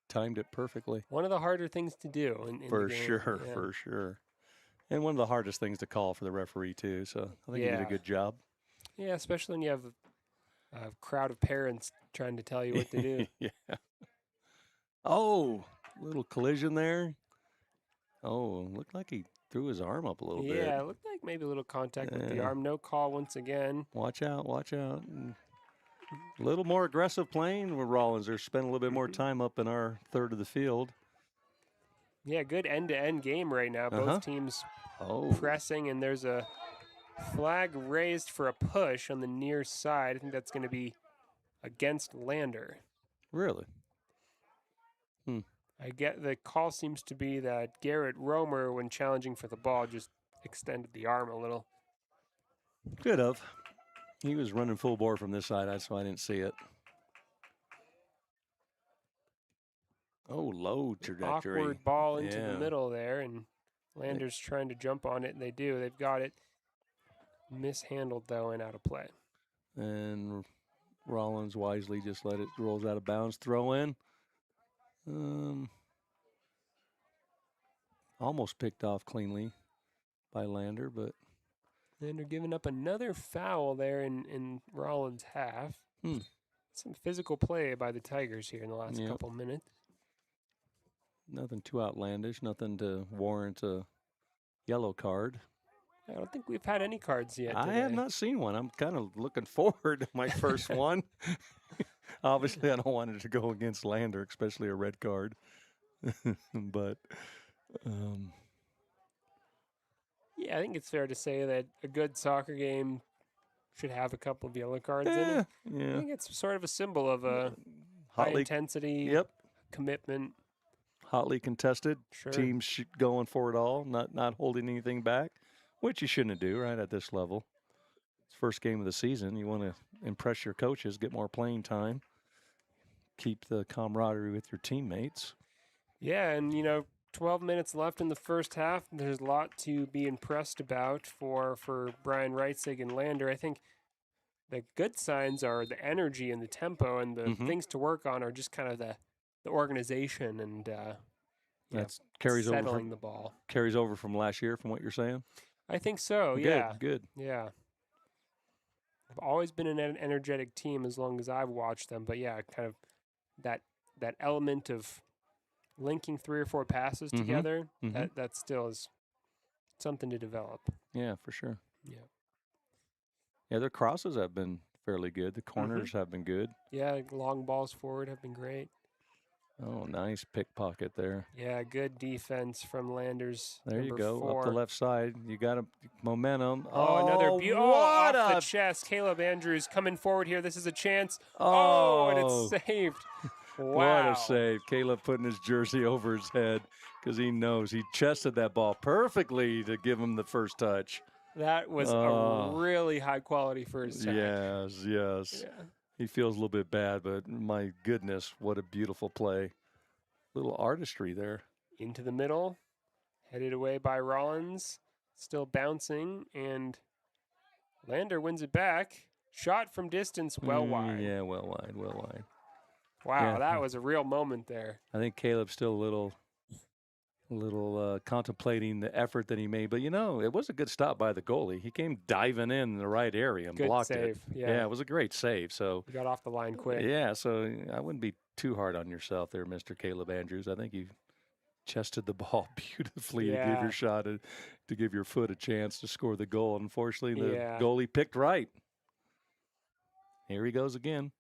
timed it perfectly. One of the harder things to do. For sure. And one of the hardest things to call for the referee, too. So I think he did a good job. Yeah, especially when you have a crowd of parents trying to tell you what to do. Yeah. Oh, little collision there. Oh, looked like he threw his arm up a little bit. Yeah, it looked like maybe a little contact with the arm. No call once again. Watch out, watch out. A little more aggressive playing with Rawlins. They're spending a little bit more time up in our third of the field. Yeah, good end-to-end game right now. Both teams pressing, and there's a flag raised for a push on the near side. I think that's going to be against Lander. Really? I get the call seems to be that Garrett Romer, when challenging for the ball, just extended the arm a little. Could have. He was running full bore from this side. That's why I didn't see it. Oh, low trajectory. Awkward ball into the middle there, and Landers trying to jump on it, and they do. They've got it mishandled, though, and out of play. And Rawlins wisely just let it rolls out of bounds. Throw in. Almost picked off cleanly by Lander, but Lander giving up another foul there in Rollins' half. Some physical play by the Tigers here in the last couple minutes. Nothing too outlandish, nothing to warrant a yellow card. I don't think we've had any cards yet I today. have not seen one. I'm kind of looking forward to my first one. Obviously, I don't want it to go against Lander, especially a red card. But, yeah, I think it's fair to say that a good soccer game should have a couple of yellow cards in it. Yeah. I think it's sort of a symbol of a high intensity commitment. Hotly contested. Sure. Teams going for it all, not holding anything back, which you shouldn't do, right, at this level. It's first game of the season. You want to impress your coaches, get more playing time, keep the camaraderie with your teammates. Yeah, and, 12 minutes left in the first half. There's a lot to be impressed about for Brian Reitzig and Lander. I think the good signs are the energy and the tempo, and the things to work on are just kind of the organization and That's carries over settling the ball. Carries over from last year, from what you're saying? I think so, Good. Yeah. I've always been an energetic team as long as I've watched them, but yeah, kind of that element of linking 3 or 4 passes together, that still is something to develop. Yeah, for sure. Yeah. Yeah, their crosses have been fairly good. The corners have been good. Yeah, long balls forward have been great. Oh, nice pickpocket there. Yeah, good defense from Landers. There you go, 4. up the left side. You got a momentum. Another beautiful what off a the chest. Caleb Andrews coming forward here. This is a chance. Oh, and it's saved. Wow. What a save. Caleb putting his jersey over his head because he knows he chested that ball perfectly to give him the first touch. That was a really high quality first touch. Yes. Yeah. He feels a little bit bad, but my goodness, what a beautiful play. Little artistry there. Into the middle, headed away by Rawlins, still bouncing, and Lander wins it back. Shot from distance, well wide. Yeah, well wide. Wow, Yeah. that was a real moment there. I think Caleb's still a little contemplating the effort that he made. But, it was a good stop by the goalie. He came diving in the right area and Good blocked save, it. yeah. It was a great save. So He got off the line quick. Yeah, so I wouldn't be too hard on yourself there, Mr. Caleb Andrews. I think you chested the ball beautifully to give your shot, to give your foot a chance to score the goal. Unfortunately, the goalie picked right. Here he goes again.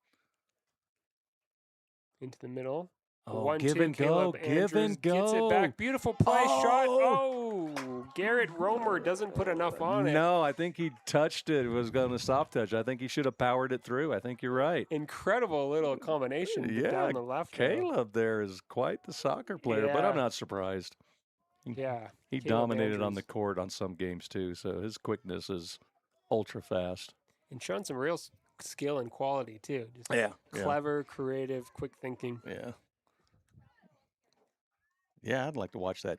Into the middle. Oh, 1-2, give and go, Andrews give and go. Gets it back. Beautiful play shot. Oh, Garrett Romer doesn't put enough on it. No, I think he touched it. It was going to soft touch. I think he should have powered it through. I think you're right. Incredible little combination down the left. Caleb there is quite the soccer player, but I'm not surprised. Yeah. He dominated on the court on some games too, so his quickness is ultra fast. And showing some real skill and quality too. Just clever, creative, quick thinking. Yeah. Yeah, I'd like to watch that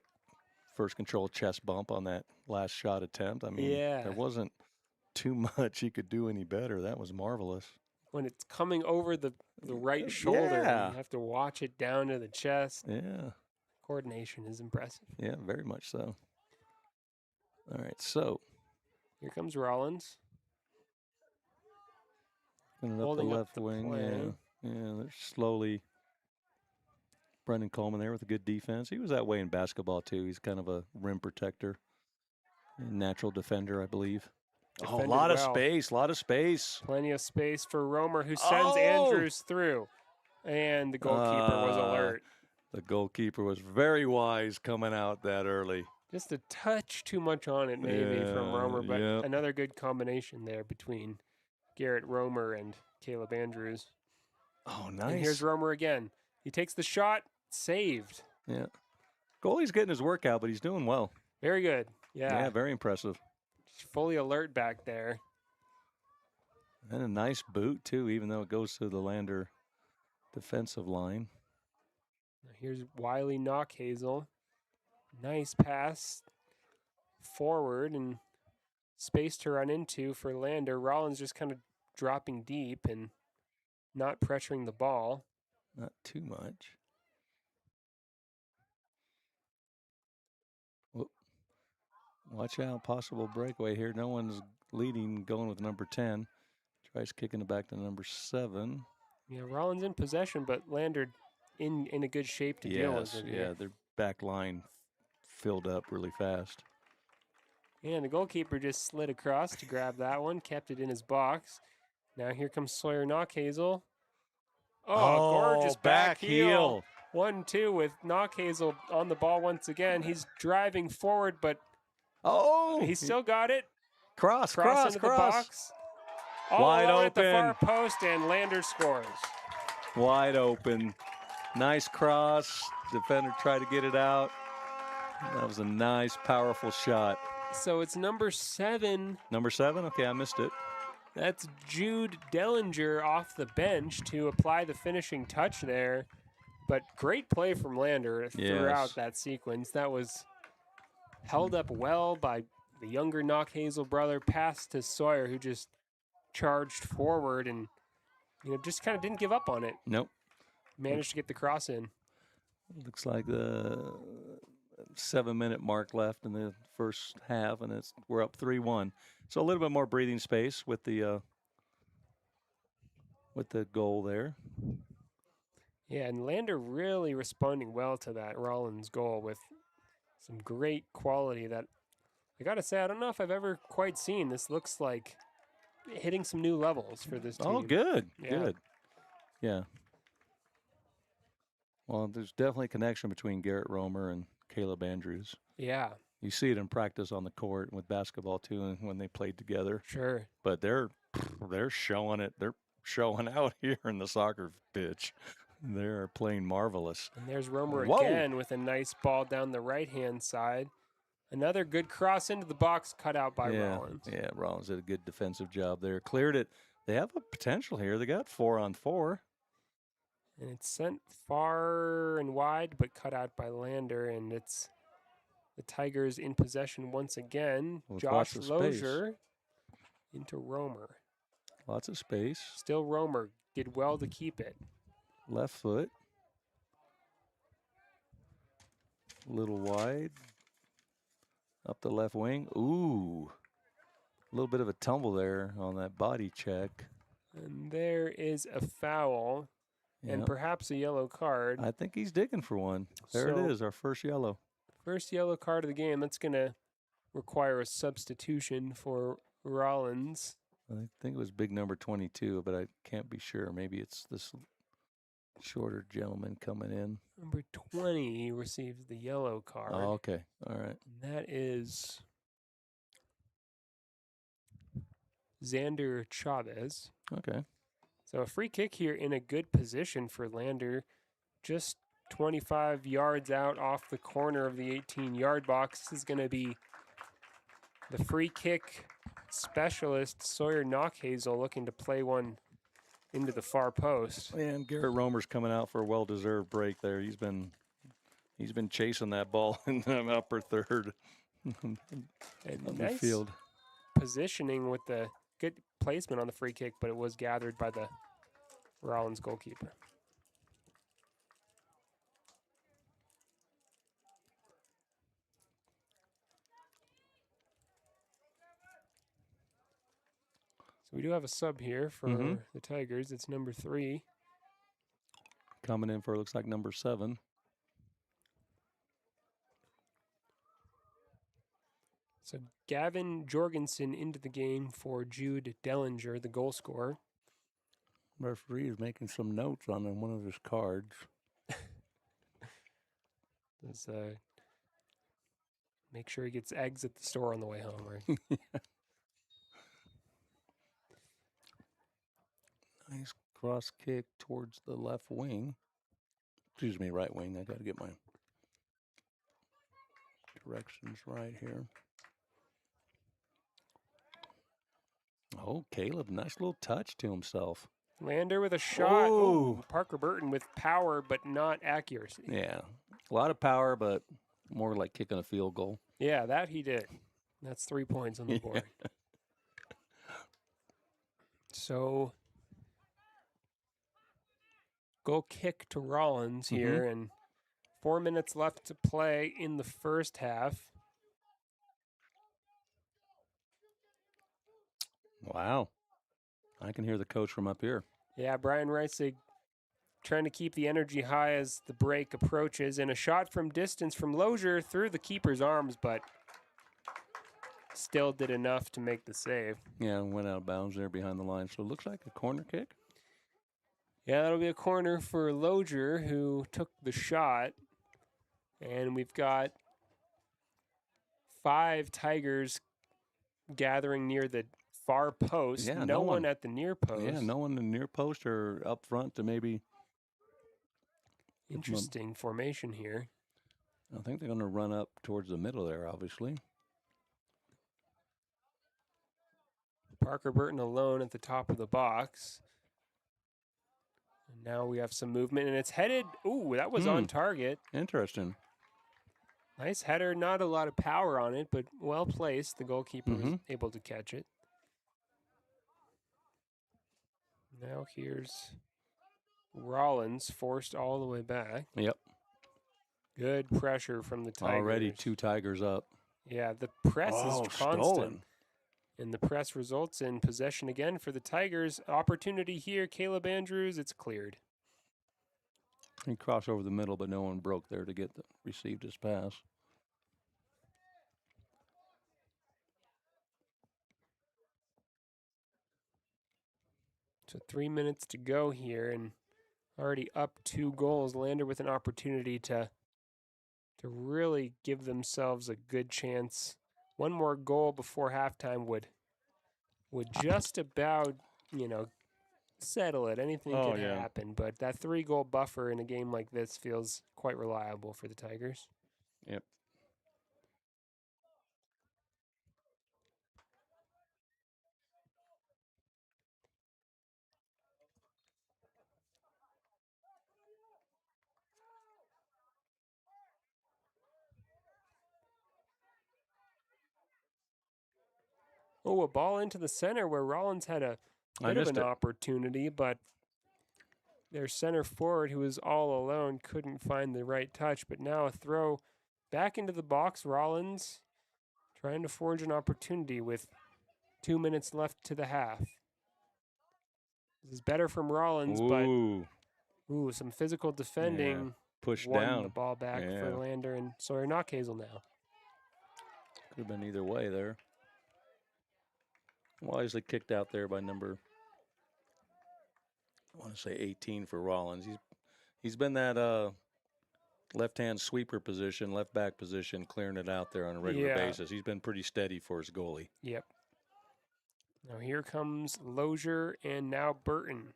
first control chest bump on that last shot attempt. I mean, there wasn't too much he could do any better. That was marvelous. When it's coming over the right shoulder, you have to watch it down to the chest. Yeah. Coordination is impressive. Yeah, very much so. All right, so. Here comes Rawlins. Holding up the left wing. Yeah, they're slowly. Brendan Coleman there with a good defense. He was that way in basketball, too. He's kind of a rim protector, natural defender, I believe. Defended a lot of space. Plenty of space for Romer, who sends Andrews through. And the goalkeeper was alert. The goalkeeper was very wise coming out that early. Just a touch too much on it, maybe, from Romer, but another good combination there between Garrett Romer and Caleb Andrews. Oh, nice. And here's Romer again. He takes the shot, saved. Yeah. Goalie's getting his workout, but he's doing well. Very good. Yeah. Yeah, very impressive. Just fully alert back there. And a nice boot, too, even though it goes to the Lander defensive line. Here's Wiley Knockhazel. Nice pass forward and space to run into for Lander. Rawlins just kind of dropping deep and not pressuring the ball. Not too much. Whoop. Watch out, possible breakaway here. No one's leading, going with number 10. Tries kicking it back to number 7. Yeah, Rawlins in possession, but Lander in a good shape to deal with it. Yeah, their back line filled up really fast. And the goalkeeper just slid across to grab that one, kept it in his box. Now here comes Sawyer Knockhazel. Oh, gorgeous back heel. 1-2 with Knockhazel on the ball once again. He's driving forward, but he's still got it. Cross into the box. All Wide alone at the open. far post, and Lander scores. Wide open. Nice cross. Defender tried to get it out. That was a nice, powerful shot. So it's number 7. Number 7? Okay, I missed it. That's Jude Dellinger off the bench to apply the finishing touch there. But great play from Lander throughout that sequence. That was held up well by the younger Knockhazel brother. Pass to Sawyer, who just charged forward and just kind of didn't give up on it. Nope. Managed to get the cross in. Looks like the 7-minute mark left in the first half, and we're up 3-1. So a little bit more breathing space with the goal there. Yeah, and Lander really responding well to that Rawlins goal with some great quality that I got to say, I don't know if I've ever quite seen. This looks like hitting some new levels for this team. Oh, good. Yeah. Good. Yeah. Well, there's definitely a connection between Garrett Romer and Caleb Andrews. Yeah. You see it in practice on the court and with basketball, too, and when they played together. Sure. But they're showing it. They're showing out here in the soccer pitch. They're playing marvelous. And there's Romer Whoa. again with a nice ball down the right-hand side. Another good cross into the box cut out by Rawlins. Yeah, Rawlins did a good defensive job there. Cleared it. They have a potential here. They got 4-on-4. And it's sent far and wide, but cut out by Lander. And it's the Tigers in possession once again. With Josh lots of space. Lozier into Romer. Lots of space. Still Romer. Did well to keep it. Left foot. A little wide. Up the left wing. Ooh. A little bit of a tumble there on that body check. And there is a foul. And Yep. perhaps a yellow card. I think he's digging for one. There So- it is, our first yellow. First yellow card of the game. That's going to require a substitution for Rawlins. I think it was big number 22, but I can't be sure. Maybe it's this shorter gentleman coming in. Number 20 receives the yellow card. Oh, okay. All right. And that is Xander Chavez. Okay. So a free kick here in a good position for Lander. Just 25 yards out off the corner of the 18-yard box. This is going to be the free kick specialist, Sawyer Knockhazel, looking to play one into the far post. And Garrett Romer's coming out for a well-deserved break there. He's been chasing that ball in the upper third And of the nice field. positioning with the good placement on the free kick, but it was gathered by the Rawlins goalkeeper. So we do have a sub here for the Tigers. It's number 3. Coming in for, looks like, number 7. So Gavin Jorgensen into the game for Jude Dellinger, the goal scorer. Referee is making some notes on one of his cards. Let's make sure he gets eggs at the store on the way home, right? Nice cross kick towards the left wing. Excuse me, right wing. I got to get my directions right here. Oh, Caleb, nice little touch to himself. Lander with a shot. Oh, Parker Burton with power, but not accuracy. Yeah, a lot of power, but more like kicking a field goal. Yeah, that he did. That's 3 points on the board. So, goal kick to Rawlins here, and 4 minutes left to play in the first half. Wow. I can hear the coach from up here. Yeah, Brian Reisig trying to keep the energy high as the break approaches, and a shot from distance from Lozier through the keeper's arms, but still did enough to make the save. Yeah, went out of bounds there behind the line, so it looks like a corner kick. Yeah, that'll be a corner for Lozier, who took the shot, and we've got 5 Tigers gathering near the far post. Yeah, no one at the near post. Yeah, no one in the near post or up front to maybe. Interesting formation here. I think they're going to run up towards the middle there, obviously. Parker Burton alone at the top of the box. And now we have some movement, and it's headed. Ooh, that was on target. Interesting. Nice header. Not a lot of power on it, but well placed. The goalkeeper was able to catch it. Now here's Rawlins, forced all the way back. Yep. Good pressure from the Tigers. Already 2 Tigers up. Yeah, the press is constant. Stolen. And the press results in possession again for the Tigers. Opportunity here, Caleb Andrews, it's cleared. He crossed over the middle, but no one broke there to get received his pass. So 3 minutes to go here, and already up 2 goals. Lander with an opportunity to really give themselves a good chance. One more goal before halftime would just about, settle it. Anything could happen, but that 3-goal buffer in a game like this feels quite reliable for the Tigers. Yep. Oh, a ball into the center where Rawlins had a bit of an opportunity, but their center forward, who was all alone, couldn't find the right touch. But now a throw back into the box. Rawlins trying to forge an opportunity with 2 minutes left to the half. This is better from Rawlins, but some physical defending. Yeah. Pushed won down the ball back for Lander and Sawyer Knockhazel now. Could have been either way there. Wisely kicked out there by number, I want to say 18 for Rawlins. He's been that left-hand sweeper position, left back position, clearing it out there on a regular basis. He's been pretty steady for his goalie. Yep. Now here comes Lozier and now Burton.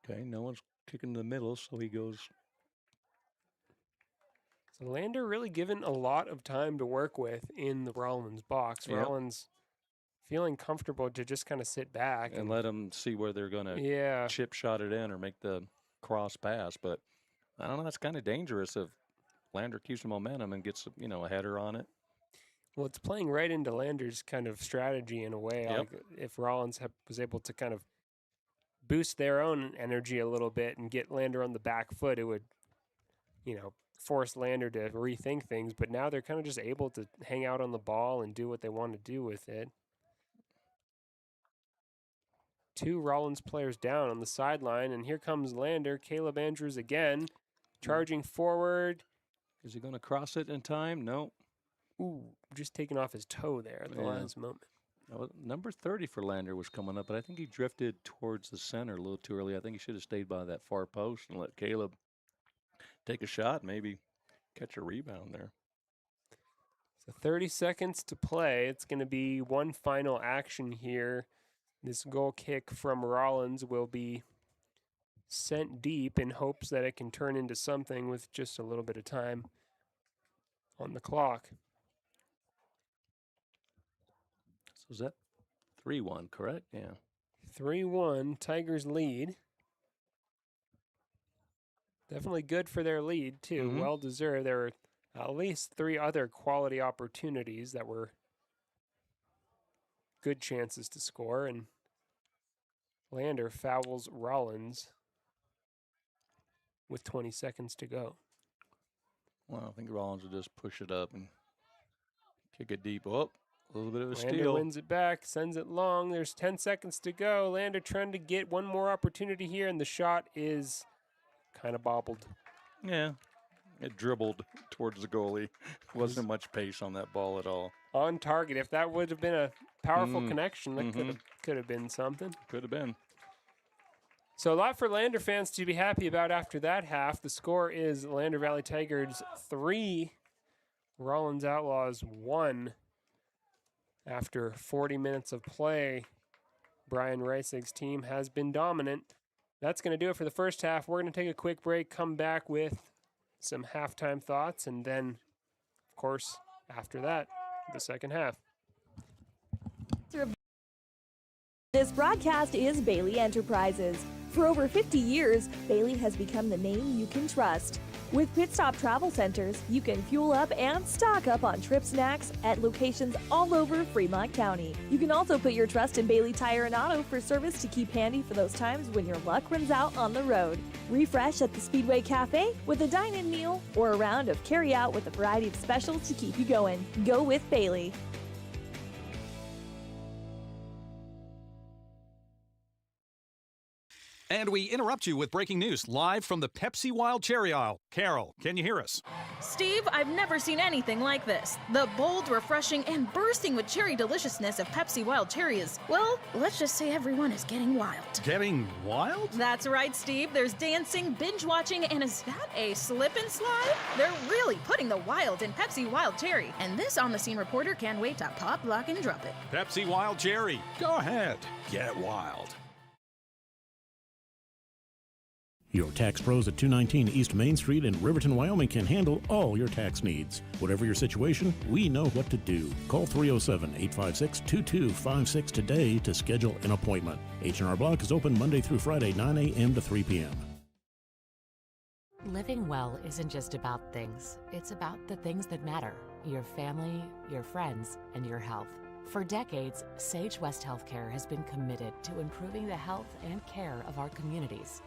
Okay, no one's kicking in the middle, so he goes. So Lander really given a lot of time to work with in the Rawlins box. Yep. Rawlins feeling comfortable to just kind of sit back. And let them see where they're going to chip shot it in or make the cross pass. But I don't know, that's kind of dangerous if Lander keeps the momentum and gets, a header on it. Well, it's playing right into Lander's kind of strategy in a way. Yep. Like if Rawlins was able to kind of boost their own energy a little bit and get Lander on the back foot, it would, force Lander to rethink things. But now they're kind of just able to hang out on the ball and do what they want to do with it. 2 Rawlins players down on the sideline, and here comes Lander. Caleb Andrews again, charging forward. Is he going to cross it in time? No. Ooh, just taking off his toe there at the last moment. Well, number 30 for Lander was coming up, but I think he drifted towards the center a little too early. I think he should have stayed by that far post and let Caleb take a shot, maybe catch a rebound there. So 30 seconds to play. It's going to be one final action here. This goal kick from Rawlins will be sent deep in hopes that it can turn into something with just a little bit of time. on the clock. So is that 3-1, correct? Yeah. 3-1, Tigers lead. Definitely good for their lead, too. Mhm. Well deserved. There were at least 3 other quality opportunities that were good chances to score, and Lander fouls Rawlins with 20 seconds to go. Well, I think Rawlins will just push it up and kick it deep. Oh, a little bit of a Lander steal. wins it back, sends it long. There's 10 seconds to go. Lander trying to get one more opportunity here, and the shot is kind of bobbled. Yeah, it dribbled towards the goalie. Wasn't much pace on that ball at all. On target. If that would have been a powerful connection, that could have been something. Could have been. So a lot for Lander fans to be happy about after that half. The score is Lander Valley Tigers 3, Rawlins Outlaws 1. After 40 minutes of play, Brian Reisig's team has been dominant. That's going to do it for the first half. We're going to take a quick break, come back with some halftime thoughts, and then, of course, after that, the second half. This broadcast is Bailey Enterprises. For over 50 years, Bailey has become the name you can trust. With Pit Stop Travel Centers, you can fuel up and stock up on trip snacks at locations all over Fremont County. You can also put your trust in Bailey Tire and Auto for service to keep handy for those times when your luck runs out on the road. Refresh at the Speedway Cafe with a dine-in meal or a round of carry-out with a variety of specials to keep you going. Go with Bailey. And we interrupt you with breaking news live from the Pepsi Wild Cherry aisle. Carol, can you hear us? Steve, I've never seen anything like this. The bold, refreshing, and bursting with cherry deliciousness of Pepsi Wild Cherry is, well, let's just say everyone is getting wild. Getting wild? That's right, Steve. There's dancing, binge-watching, and is that a slip and slide? They're really putting the wild in Pepsi Wild Cherry. And this on-the-scene reporter can't wait to pop, lock, and drop it. Pepsi Wild Cherry. Go ahead. Get wild. Your tax pros at 219 East Main Street in Riverton, Wyoming can handle all your tax needs. Whatever your situation, we know what to do. Call 307-856-2256 today to schedule an appointment. H&R Block is open Monday through Friday, 9 a.m. to 3 p.m. Living well isn't just about things. It's about the things that matter. Your family, your friends, and your health. For decades, Sage West Healthcare has been committed to improving the health and care of our communities.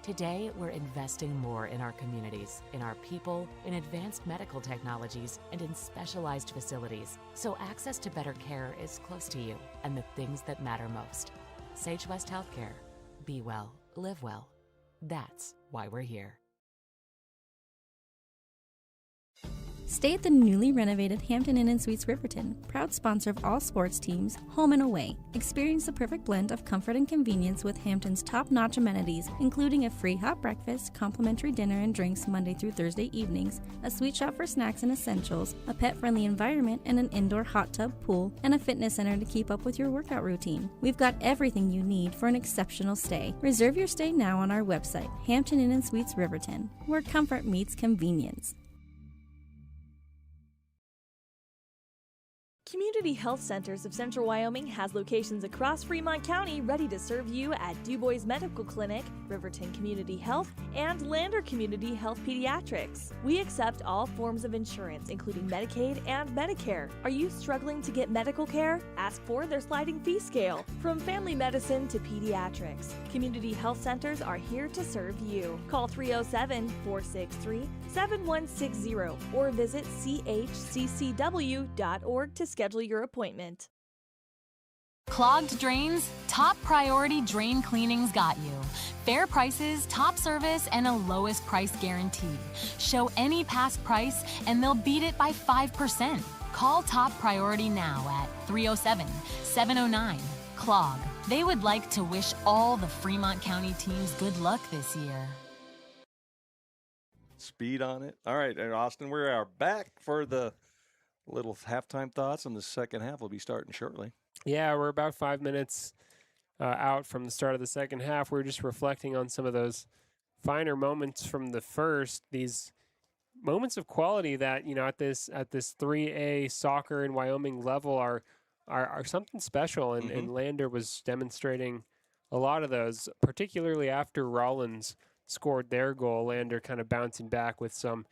Today, we're investing more in our communities, in our people, in advanced medical technologies, and in specialized facilities, so access to better care is close to you and the things that matter most. Sage West Healthcare. Be well, live well. That's why we're here. Stay at the newly renovated Hampton Inn & Suites Riverton, proud sponsor of all sports teams, home and away. Experience the perfect blend of comfort and convenience with Hampton's top-notch amenities, including a free hot breakfast, complimentary dinner and drinks Monday through Thursday evenings, a sweet shop for snacks and essentials, a pet-friendly environment and an indoor hot tub pool, and a fitness center to keep up with your workout routine. We've got everything you need for an exceptional stay. Reserve your stay now on our website, Hampton Inn & Suites Riverton, where comfort meets convenience. Community Health Centers of Central Wyoming has locations across Fremont County ready to serve you at DuBois Medical Clinic, Riverton Community Health, and Lander Community Health Pediatrics. We accept all forms of insurance, including Medicaid and Medicare. Are you struggling to get medical care? Ask for their sliding fee scale. From family medicine to pediatrics, Community Health Centers are here to serve you. Call 307-463-7160 or visit chccw.org to schedule your appointment. Clogged drains? Top Priority Drain Cleaning's got you. Fair prices, top service, and a lowest price guaranteed. Show any past price and they'll beat it by 5%. Call Top Priority now at 307-709-CLOG. They would like to wish all the Fremont County teams good luck this year. Speed on it. All right, and Austin, we are back for the little halftime thoughts, and the second half will be starting shortly. Yeah, we're about 5 minutes out from the start of the second half. We're just reflecting on some of those finer moments from the first. These moments of quality that, at this 3A soccer in Wyoming level are something special, and Lander was demonstrating a lot of those, particularly after Rawlins scored their goal. Lander kind of bouncing back with some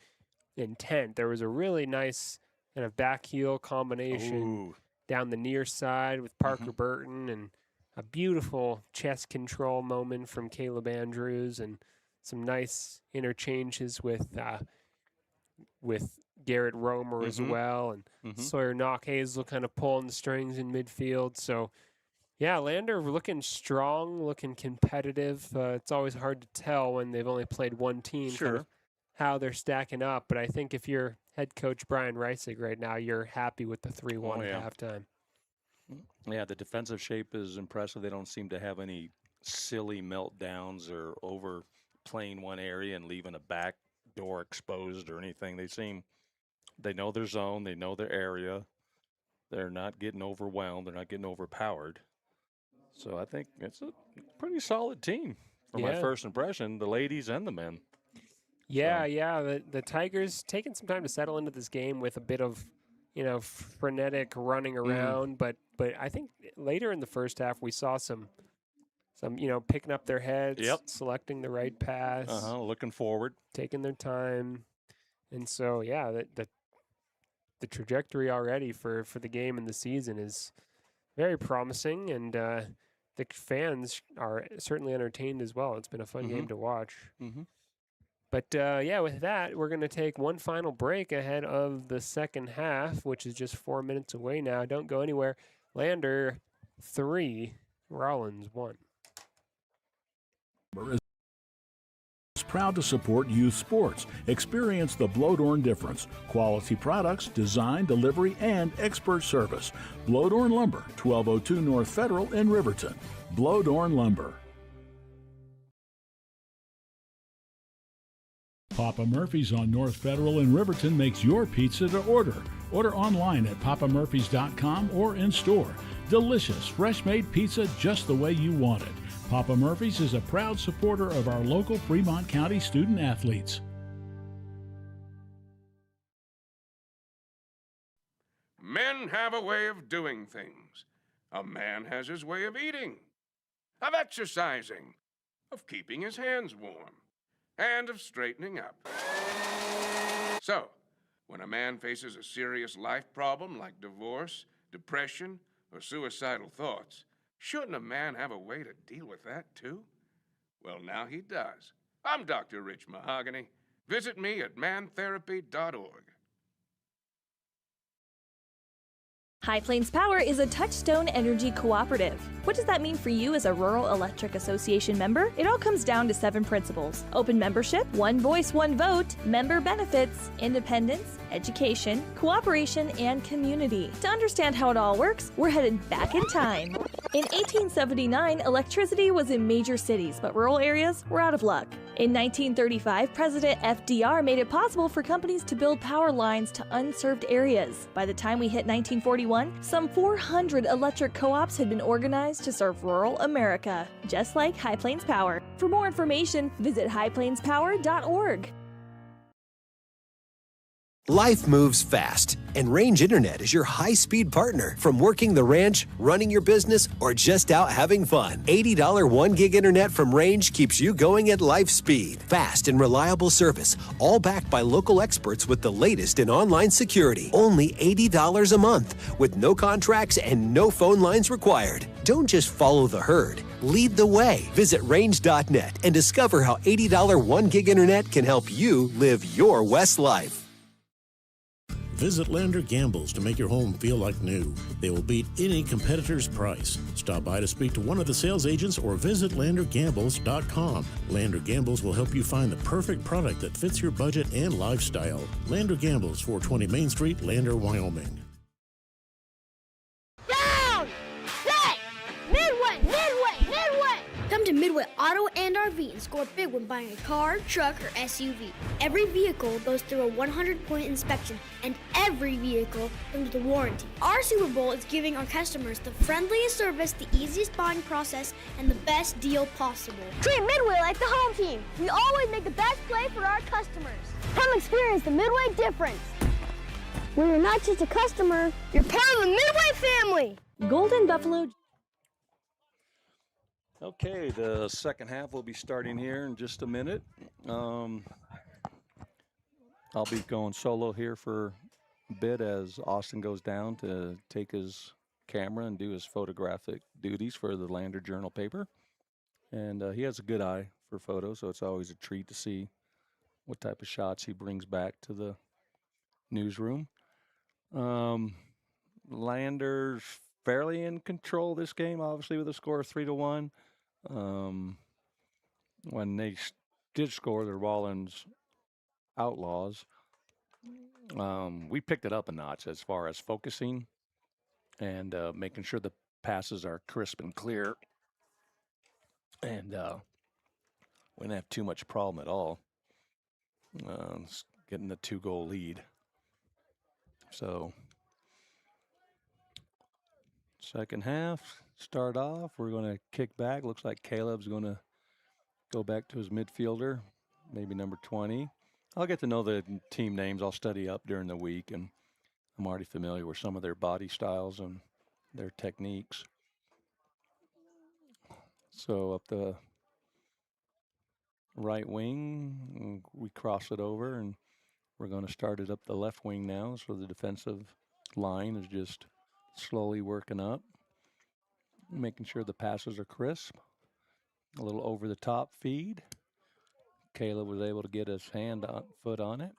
intent. There was a really nice kind of back heel combination down the near side with Parker Burton, and a beautiful chest control moment from Caleb Andrews, and some nice interchanges with Garrett Romer as well, and Sawyer Knockhazel kind of pulling the strings in midfield. So, yeah, Lander looking strong, looking competitive. It's always hard to tell when they've only played one team kind of how they're stacking up. But I think if you're head coach Brian Reisig right now, you're happy with the 3-1 at halftime. Yeah, the defensive shape is impressive. They don't seem to have any silly meltdowns or overplaying one area and leaving a back door exposed or anything. They know their zone, they know their area. They're not getting overwhelmed, they're not getting overpowered. So I think it's a pretty solid team for my first impression, the ladies and the men. Yeah, the Tigers taking some time to settle into this game with a bit of, frenetic running around, but I think later in the first half we saw some picking up their heads, selecting the right pass, looking forward, taking their time. And so, the trajectory already for the game and the season is very promising, and the fans are certainly entertained as well. It's been a fun game to watch. But, with that, we're going to take one final break ahead of the second half, which is just 4 minutes away now. Don't go anywhere. Lander 3, Rawlins 1. Is proud to support youth sports. Experience the Blodorn difference. Quality products, design, delivery, and expert service. Blodorn Lumber, 1202 North Federal in Riverton. Blodorn Lumber. Papa Murphy's on North Federal in Riverton makes your pizza to order. Order online at papamurphys.com or in store. Delicious, fresh-made pizza just the way you want it. Papa Murphy's is a proud supporter of our local Fremont County student athletes. Men have a way of doing things. A man has his way of eating, of exercising, of keeping his hands warm, and of straightening up. So, when a man faces a serious life problem like divorce, depression, or suicidal thoughts, shouldn't a man have a way to deal with that, too? Well, now he does. I'm Dr. Rich Mahogany. Visit me at mantherapy.org. High Plains Power is a Touchstone Energy cooperative. What does that mean for you as a Rural Electric Association member? It all comes down to 7 principles: open membership, one voice, one vote, member benefits, independence, education, cooperation, and community. To understand how it all works, we're headed back in time. In 1879, electricity was in major cities, but rural areas were out of luck. In 1935, President FDR made it possible for companies to build power lines to unserved areas. By the time we hit 1941, some 400 electric co-ops had been organized to serve rural America, just like High Plains Power. For more information, visit highplainspower.org. Life moves fast, and Range Internet is your high-speed partner. From working the ranch, running your business, or just out having fun. $80 1 gig internet from Range keeps you going at life speed. Fast and reliable service, all backed by local experts with the latest in online security. Only $80 a month, with no contracts and no phone lines required. Don't just follow the herd. Lead the way. Visit range.net and discover how $80 1 gig internet can help you live your West life. Visit Lander Gambles to make your home feel like new. They will beat any competitor's price. Stop by to speak to one of the sales agents or visit landergambles.com. Lander Gambles will help you find the perfect product that fits your budget and lifestyle. Lander Gambles, 420 Main Street, Lander, Wyoming. Down! Set! Midway! Midway! Midway! Come to Midway Auto and RV and score big when buying a car, truck, or SUV. Every vehicle goes through a 100-point inspection, and every vehicle comes with a warranty. Our Super Bowl is giving our customers the friendliest service, the easiest buying process, and the best deal possible. Treat Midway like the home team. We always make the best play for our customers. Come experience the Midway difference. Where you're not just a customer, you're part of the Midway family. Golden Buffalo. Okay, the second half will be starting here in just a minute. I'll be going solo here for a bit as Austin goes down to take his camera and do his photographic duties for the Lander Journal paper. And he has a good eye for photos, so it's always a treat to see what type of shots he brings back to the newsroom. Lander's fairly in control this game, obviously, with a score of 3-1. When they did score, the Rawlins Outlaws, we picked it up a notch as far as focusing and making sure the passes are crisp and clear. And we didn't have too much problem at all getting the 2-goal lead. So, second half, start off. We're going to kick back. Looks like Caleb's going to go back to his midfielder, maybe number 20. I'll get to know the team names. I'll study up during the week, and I'm already familiar with some of their body styles and their techniques. So up the right wing, we cross it over, and we're going to start it up the left wing now. So the defensive line is just slowly working up, making sure the passes are crisp. A little over the top feed. Caleb was able to get his foot on it.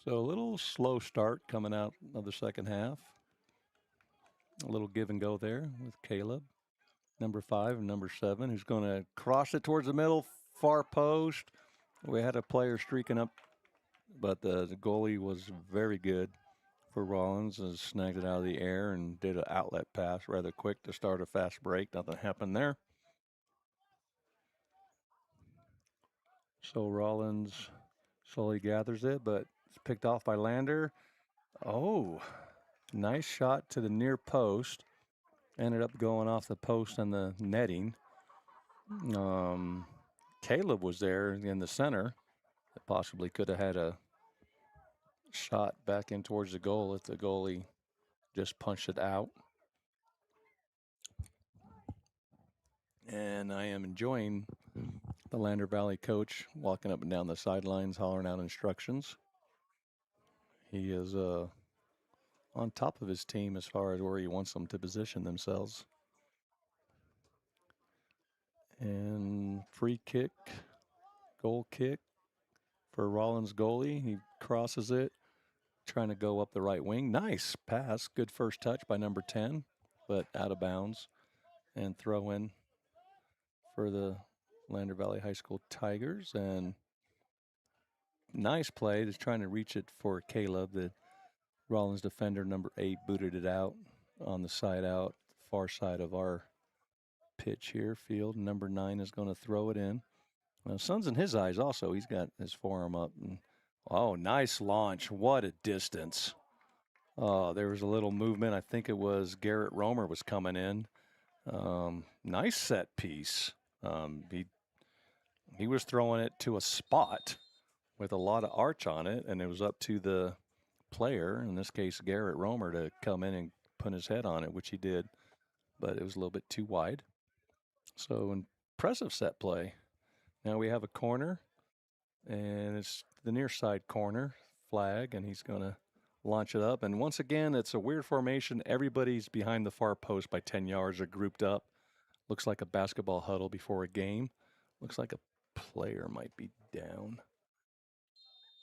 So a little slow start coming out of the second half. A little give and go there with Caleb, number 5 and number 7, who's going to cross it towards the middle, far post. We had a player streaking up, but the goalie was very good for Rawlins and snagged it out of the air and did an outlet pass rather quick to start a fast break. Nothing happened there. So Rawlins slowly gathers it, but it's picked off by Lander. Oh, nice shot to the near post. Ended up going off the post and the netting. Caleb was there in the center. That possibly could have had a shot back in towards the goal if the goalie just punched it out. And I am enjoying the Lander Valley coach walking up and down the sidelines, hollering out instructions. He is on top of his team as far as where he wants them to position themselves. And free kick, goal kick for Rawlins goalie. He crosses it, trying to go up the right wing. Nice pass, good first touch by number 10, but out of bounds. And throw in for the Lander Valley High School Tigers. And nice play, just trying to reach it for Caleb. The Rawlins defender, number 8, booted it out on the side out, far side of our pitch here, field. Number 9 is going to throw it in. Sun's in his eyes also. He's got his forearm up. And, oh, nice launch. What a distance. There was a little movement. I think it was Garrett Romer was coming in. Nice set piece. He was throwing it to a spot with a lot of arch on it, and it was up to the player, in this case Garrett Romer, to come in and put his head on it, which he did, but it was a little bit too wide. So impressive set play. Now we have a corner, and it's the near side corner flag, and he's going to launch it up. And once again, it's a weird formation. Everybody's behind the far post by 10 yards. They're grouped up. Looks like a basketball huddle before a game. Looks like a player might be down.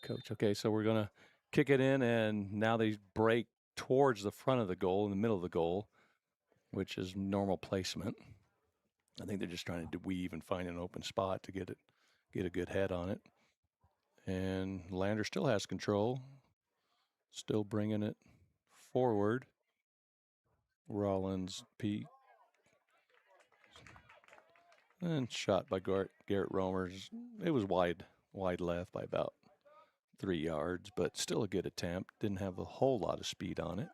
Coach, okay, so we're going to kick it in, and now they break towards the front of the goal, in the middle of the goal, which is normal placement. I think they're just trying to weave and find an open spot to get a good head on it. And Lander still has control. Still bringing it forward. Rawlins peak. And shot by Garrett Romers. It was wide left by about 3 yards, but still a good attempt. Didn't have a whole lot of speed on it.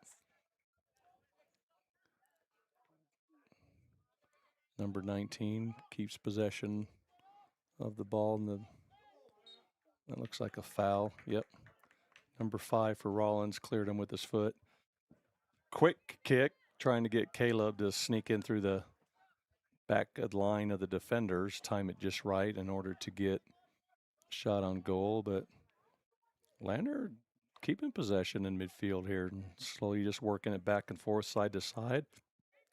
Number 19 keeps possession of the ball. That looks like a foul. Yep. Number 5 for Rawlins cleared him with his foot. Quick kick, trying to get Caleb to sneak in through the back line of the defenders. Time it just right in order to get shot on goal, but Lander keeping possession in midfield here and slowly just working it back and forth, side to side,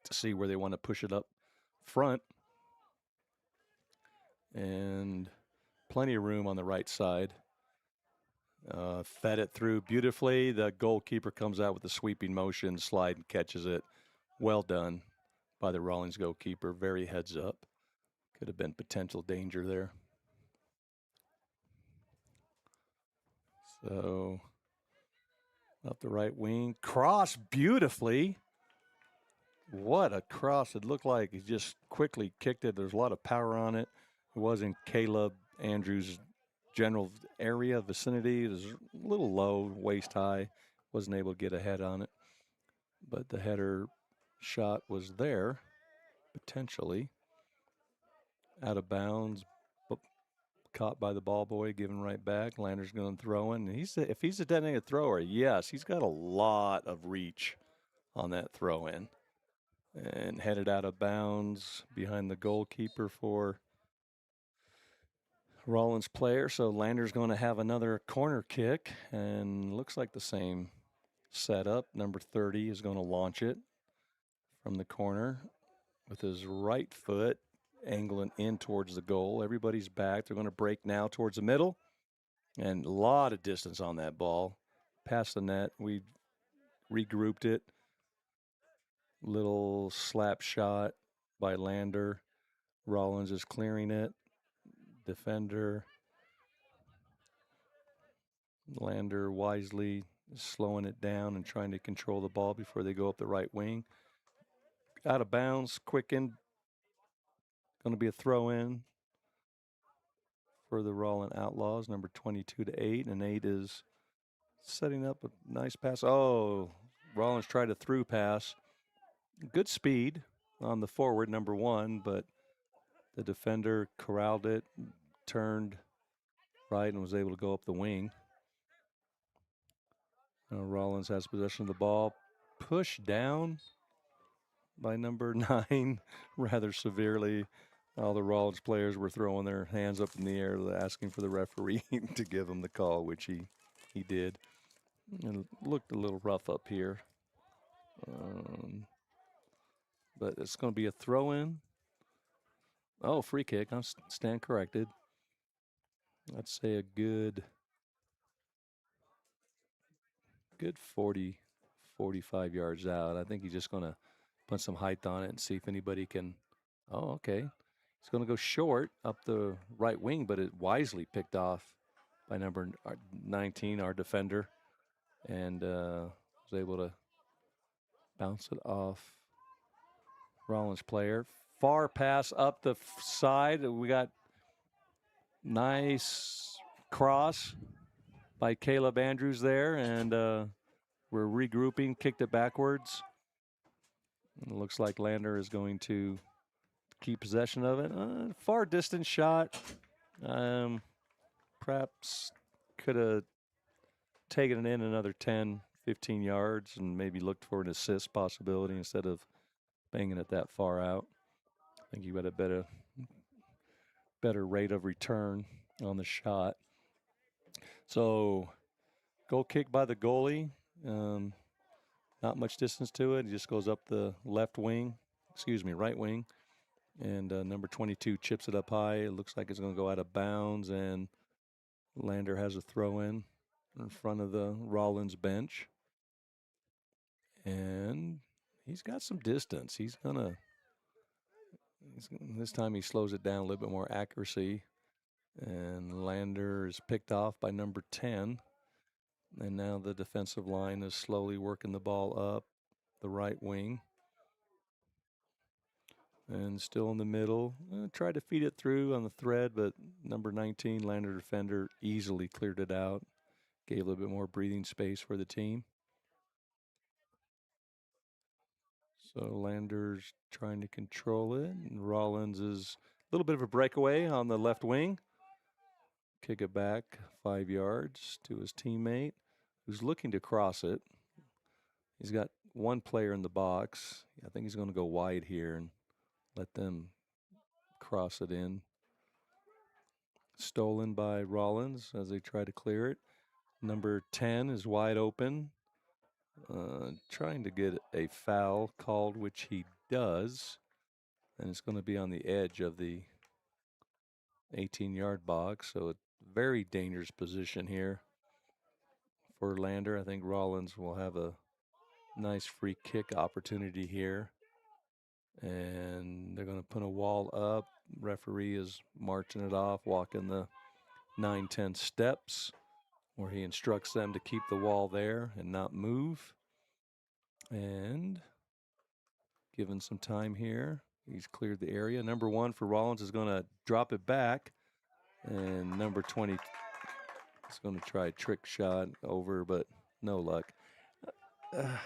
to see where they want to push it up front. And plenty of room on the right side. Fed it through beautifully. The goalkeeper comes out with a sweeping motion, slide and catches it. Well done by the Rawlins goalkeeper. Very heads up. Could have been potential danger there. So up the right wing, cross beautifully. What a cross. It looked like he just quickly kicked it. There's a lot of power on it. It wasn't Caleb Andrews' general area, vicinity. It was a little low, waist high. Wasn't able to get a head on it. But the header shot was there, potentially. Out of bounds, but caught by the ball boy, given right back. Lander's going to throw in. If he's a designated thrower, yes, he's got a lot of reach on that throw in. And headed out of bounds behind the goalkeeper for Rawlins player. So Lander's going to have another corner kick, and looks like the same setup. Number 30 is going to launch it from the corner with his right foot, angling in towards the goal. Everybody's back. They're going to break now towards the middle, and a lot of distance on that ball. Past the net, we regrouped it. Little slap shot by Lander. Rawlins is clearing it. Defender. Lander wisely slowing it down and trying to control the ball before they go up the right wing. Out of bounds, quick in. Going to be a throw in for the Rawlins Outlaws, number 22 to 8. And 8 is setting up a nice pass. Oh, Rawlins tried a through pass. Good speed on the forward, number 1, but the defender corralled it, turned right, and was able to go up the wing. Rawlins has possession of the ball. Pushed down by number 9 rather severely. All the Rawlins players were throwing their hands up in the air, asking for the referee to give them the call, which he did. It looked a little rough up here. But it's going to be a throw-in. Oh, free kick. I'm stand corrected. I'd say a good 40, 45 yards out. I think he's just going to put some height on it and see if anybody can. Oh, okay. He's going to go short up the right wing, but it wisely picked off by number 19, our defender, and was able to bounce it off Rawlins player. Far pass up the side. We got nice cross by Caleb Andrews there, and we're regrouping, kicked it backwards. It looks like Lander is going to keep possession of it. Far distance shot. Perhaps could have taken it in another 10, 15 yards and maybe looked for an assist possibility instead of banging it that far out. I think you had a better rate of return on the shot. So goal kick by the goalie. Not much distance to it. He just goes up the right wing. And number 22 chips it up high. It looks like it's going to go out of bounds, and Lander has a throw in front of the Rawlins bench. And he's got some distance. This time he slows it down a little bit more accuracy. And Lander is picked off by number 10. And now the defensive line is slowly working the ball up the right wing. And still in the middle. Tried to feed it through on the thread, but number 19, Lander defender, easily cleared it out. Gave a little bit more breathing space for the team. So Lander's trying to control it. And Rawlins is a little bit of a breakaway on the left wing. Kick it back 5 yards to his teammate, who's looking to cross it. He's got one player in the box. I think he's going to go wide here and let them cross it in. Stolen by Rawlins as they try to clear it. Number 10 is wide open. Trying to get a foul called, which he does. And it's going to be on the edge of the 18-yard box. So a very dangerous position here for Lander. I think Rawlins will have a nice free kick opportunity here. And they're going to put a wall up. Referee is marching it off, walking the 9-10 steps, where he instructs them to keep the wall there and not move. And given some time here, he's cleared the area. Number 1 for Rawlins is going to drop it back. And number 20 is going to try a trick shot over, but no luck. I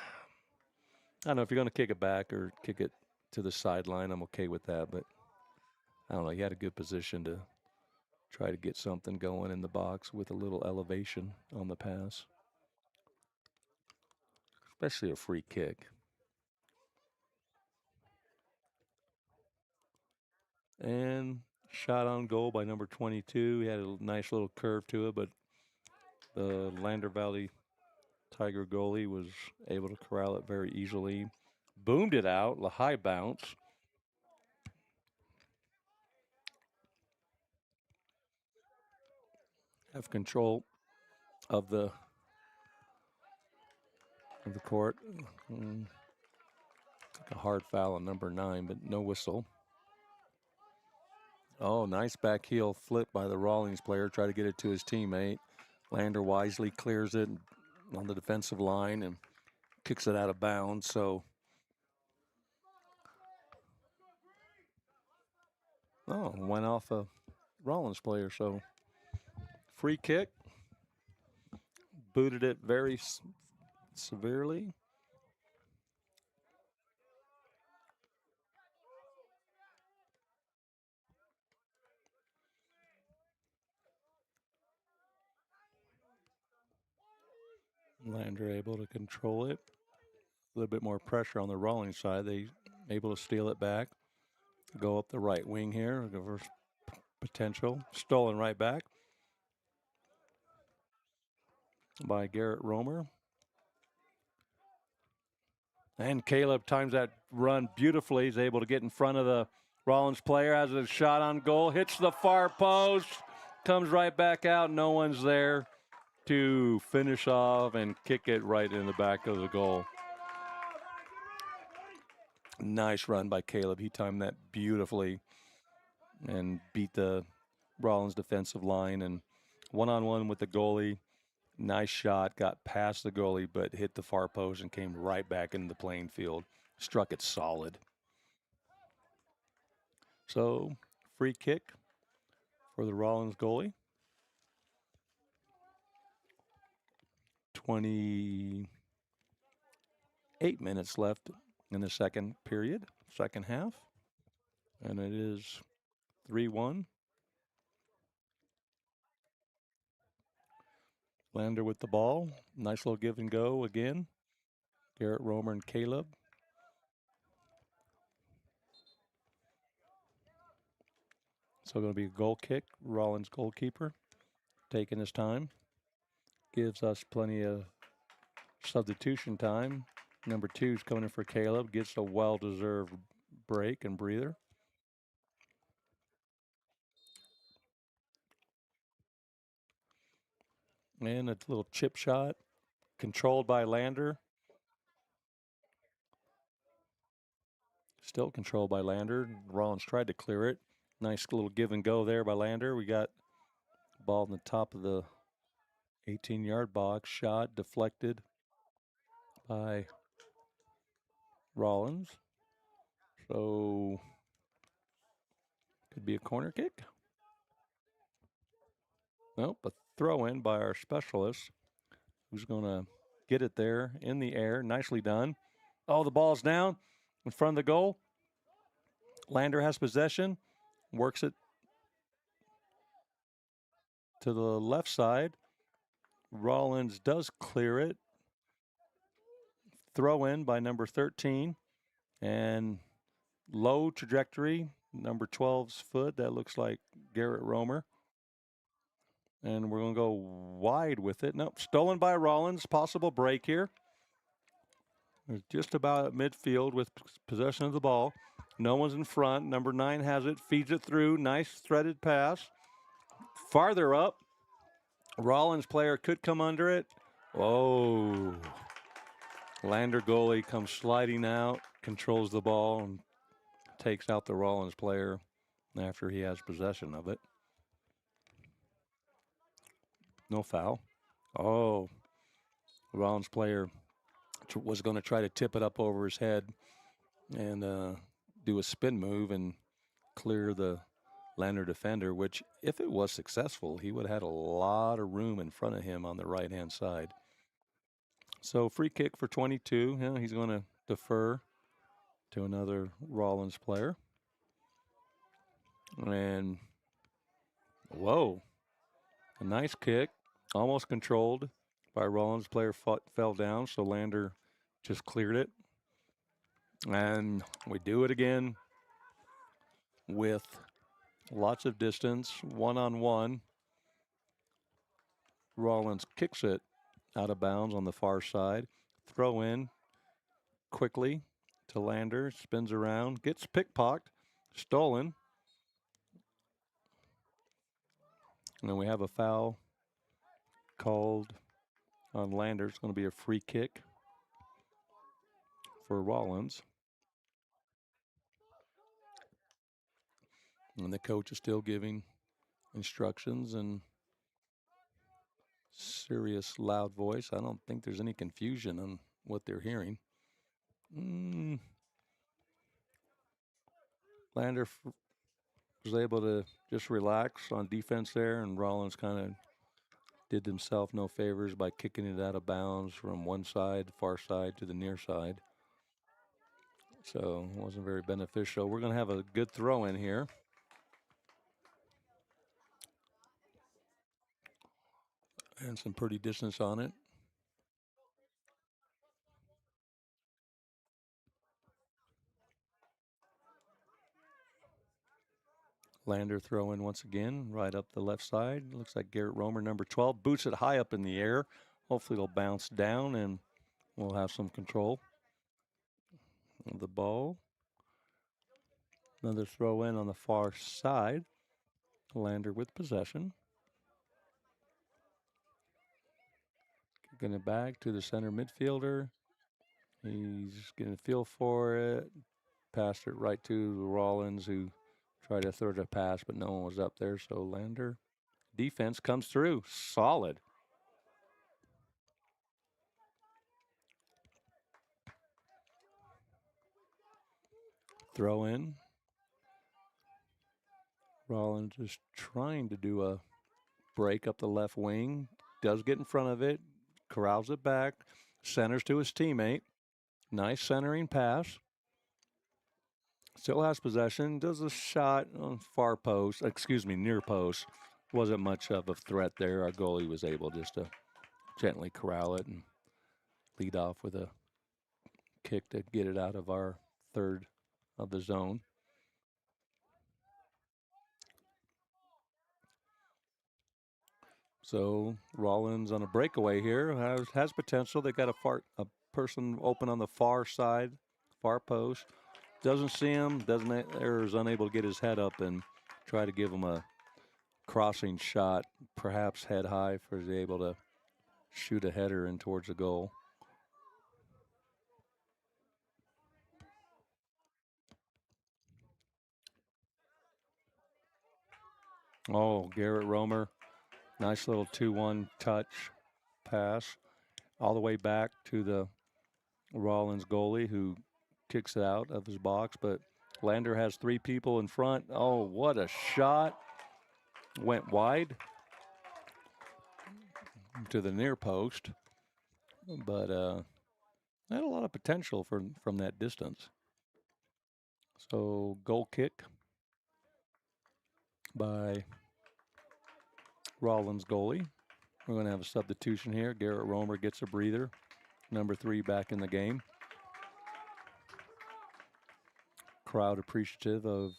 don't know if you're going to kick it back or kick it to the sideline. I'm okay with that, but I don't know. He had a good position to try to get something going in the box with a little elevation on the pass, especially a free kick. And shot on goal by number 22. He had a nice little curve to it, but the Lander Valley Tiger goalie was able to corral it very easily. Boomed it out, a high bounce. Have control of the court. A hard foul on number 9, but no whistle. Oh, nice back heel flip by the Rawlins player. Try to get it to his teammate. Lander wisely clears it on the defensive line and kicks it out of bounds. So, went off a Rawlins player. So, free kick. Booted it very severely. Lander able to control it. A little bit more pressure on the Rawlins side. They able to steal it back. Go up the right wing here. Go for potential. Stolen right back by Garrett Romer. And Caleb times that run beautifully. He's able to get in front of the Rawlins player. Has a shot on goal. Hits the far post. Comes right back out. No one's there to finish off and kick it right in the back of the goal. Nice run by Caleb. He timed that beautifully and beat the Rawlins defensive line. And one-on-one with the goalie. Nice shot. Got past the goalie, but hit the far post and came right back into the playing field. Struck it solid. So, free kick for the Rawlins goalie. 28 minutes left in the second period, second half. And it is 3-1. Lander with the ball. Nice little give and go again. Garrett Romer and Caleb. So going to be a goal kick. Rawlins goalkeeper taking his time. Gives us plenty of substitution time. Number 2 is coming in for Caleb. Gets a well-deserved break and breather. And a little chip shot. Controlled by Lander. Still controlled by Lander. Rawlins tried to clear it. Nice little give and go there by Lander. We got ball in the top of the 18-yard box shot deflected by Rawlins. So could be a corner kick. Nope, a throw in by our specialist, who's going to get it there in the air. Nicely done. Oh, the ball's down in front of the goal. Lander has possession, works it to the left side. Rawlins does clear it. Throw in by number 13. And low trajectory, number 12's foot. That looks like Garrett Romer. And we're going to go wide with it. Nope, stolen by Rawlins. Possible break here. We're just about at midfield with possession of the ball. No one's in front. Number 9 has it, feeds it through. Nice threaded pass. Farther up. Rawlins player could come under it. Oh. Lander goalie comes sliding out, controls the ball, and takes out the Rawlins player after he has possession of it. No foul. Oh. Rawlins player was going to try to tip it up over his head and do a spin move and clear the Lander defender, which if it was successful, he would have had a lot of room in front of him on the right-hand side. So free kick for 22. Yeah, he's going to defer to another Rawlins player. And, whoa, a nice kick, almost controlled by Rawlins. Player fell down, so Lander just cleared it. And we do it again with lots of distance, one-on-one. Rawlins kicks it out of bounds on the far side. Throw in quickly to Lander, spins around, gets pickpocked, stolen. And then we have a foul called on Lander. It's going to be a free kick for Rawlins. And the coach is still giving instructions in serious loud voice. I don't think there's any confusion on what they're hearing. Lander was able to just relax on defense there, and Rawlins kind of did himself no favors by kicking it out of bounds from one side, far side, to the near side. So it wasn't very beneficial. We're going to have a good throw in here. And some pretty distance on it. Lander throw in once again, right up the left side. Looks like Garrett Romer, number 12, boots it high up in the air. Hopefully it'll bounce down and we'll have some control of the ball. Another throw in on the far side. Lander with possession. Kicking it back to the center midfielder. He's getting a feel for it. Passed it right to Rawlins, who tried to throw the pass, but no one was up there. So Lander defense comes through. Solid. Throw in. Rawlins is trying to do a break up the left wing. Does get in front of it. Corrals it back. Centers to his teammate. Nice centering pass. Still has possession. Does a shot on far post. Near post. Wasn't much of a threat there. Our goalie was able just to gently corral it and lead off with a kick to get it out of our third of the zone. So Rawlins on a breakaway here has potential. They got a person open on the far side, far post. Doesn't see him. Is unable to get his head up and try to give him a crossing shot, perhaps head high, for he's able to shoot a header in towards the goal. Oh, Garrett Romer. Nice little 2-1 touch pass all the way back to the Rawlins goalie, who kicks it out of his box, but Lander has 3 people in front. Oh, what a shot. Went wide to the near post, but had a lot of potential from that distance. So goal kick by Rawlins goalie. We're going to have a substitution here. Garrett Romer gets a breather. Number 3 back in the game. Crowd appreciative of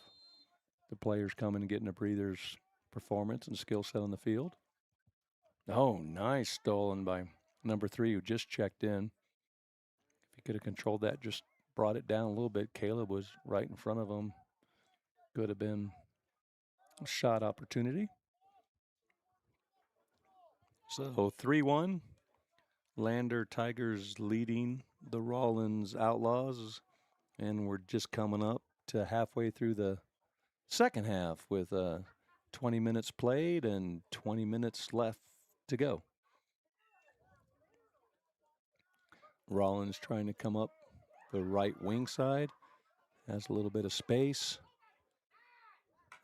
the players coming and getting a breather's performance and skill set on the field. Oh, nice stolen by number 3, who just checked in. If he could have controlled that, just brought it down a little bit. Caleb was right in front of him. Could have been a shot opportunity. So 3-1. Lander Tigers leading the Rawlins Outlaws. And we're just coming up to halfway through the second half with 20 minutes played and 20 minutes left to go. Rawlins trying to come up the right wing side. Has a little bit of space.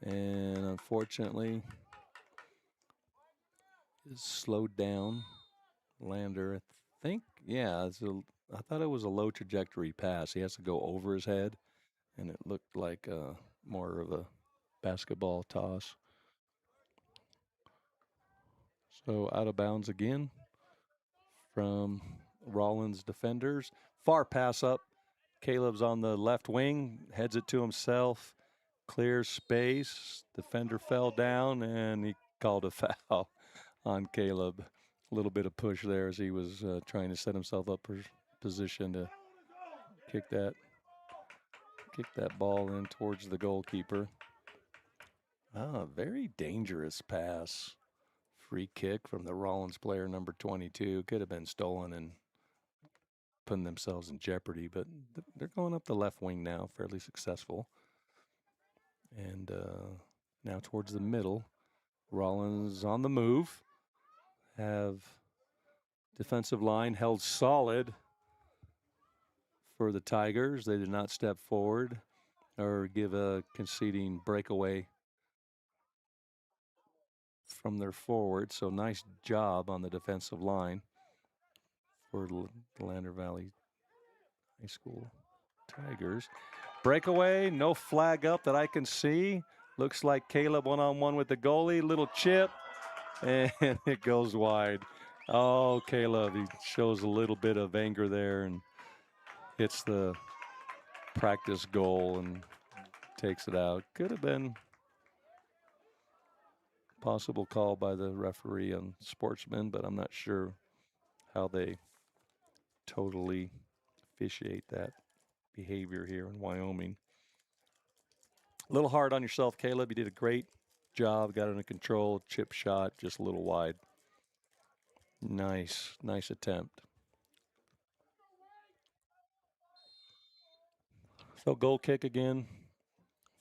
And unfortunately is slowed down. Lander, I think, yeah, I thought it was a low trajectory pass. He has to go over his head, and it looked like more of a basketball toss. So out of bounds again from Rawlins defenders. Far pass up. Caleb's on the left wing, heads it to himself, clears space. Defender fell down, and he called a foul on Caleb. A little bit of push there as he was trying to set himself up for position to kick that ball in towards the goalkeeper. Very dangerous pass. Free kick from the Rawlins player, number 22. Could have been stolen and putting themselves in jeopardy, but they're going up the left wing now, fairly successful. And now towards the middle. Rawlins on the move. Have defensive line held solid for the Tigers. They did not step forward or give a conceding breakaway from their forward. So nice job on the defensive line for the Lander Valley High School Tigers. Breakaway, no flag up that I can see. Looks like Caleb one-on-one with the goalie. Little chip, and it goes wide. Oh, Caleb, he shows a little bit of anger there and hits the practice goal and takes it out. Could have been possible call by the referee on Sportsman, but I'm not sure how they totally officiate that behavior here in Wyoming. A little hard on yourself, Caleb. You did a great job, got it under control. Chip shot, just a little wide. Nice attempt. So goal kick again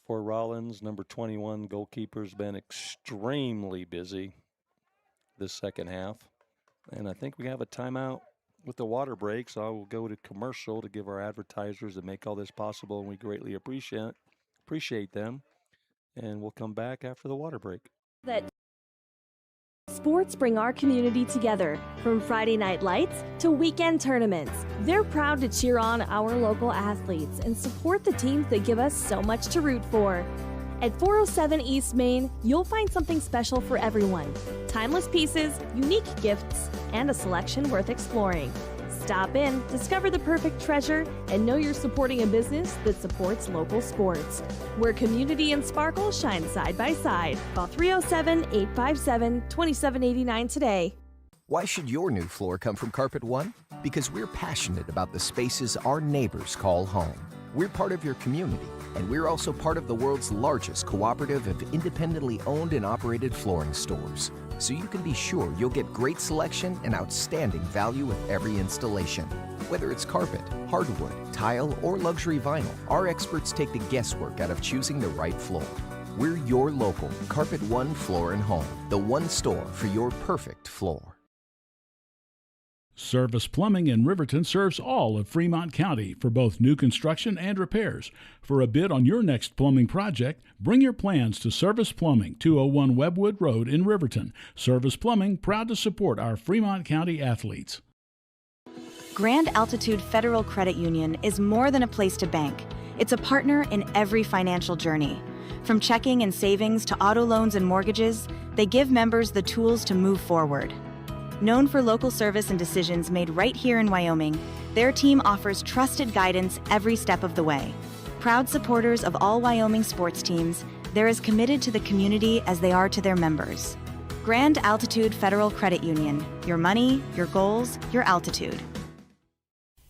for Rawlins. Number 21 goalkeeper's been extremely busy this second half. And I think we have a timeout with the water break, so I will go to commercial to give our advertisers that make all this possible, and we greatly appreciate them. And we'll come back after the water break. That sports bring our community together, from Friday night lights to weekend tournaments. They're proud to cheer on our local athletes and support the teams that give us so much to root for. At 407 East Main, you'll find something special for everyone. Timeless pieces, unique gifts, and a selection worth exploring. Stop in, discover the perfect treasure, and know you're supporting a business that supports local sports. Where community and sparkle shine side by side. Call 307-857-2789 today. Why should your new floor come from Carpet One? Because we're passionate about the spaces our neighbors call home. We're part of your community, and we're also part of the world's largest cooperative of independently owned and operated flooring stores. So you can be sure you'll get great selection and outstanding value with every installation. Whether it's carpet, hardwood, tile, or luxury vinyl, our experts take the guesswork out of choosing the right floor. We're your local Carpet One Floor and Home, the one store for your perfect floor. Service Plumbing in Riverton serves all of Fremont County for both new construction and repairs. For a bid on your next plumbing project, bring your plans to Service Plumbing, 201 Webwood Road in Riverton. Service Plumbing, proud to support our Fremont County athletes. Grand Altitude Federal Credit Union is more than a place to bank. It's a partner in every financial journey. From checking and savings to auto loans and mortgages, they give members the tools to move forward. Known for local service and decisions made right here in Wyoming, their team offers trusted guidance every step of the way. Proud supporters of all Wyoming sports teams, they're as committed to the community as they are to their members. Grand Altitude Federal Credit Union. Your money, your goals, your altitude.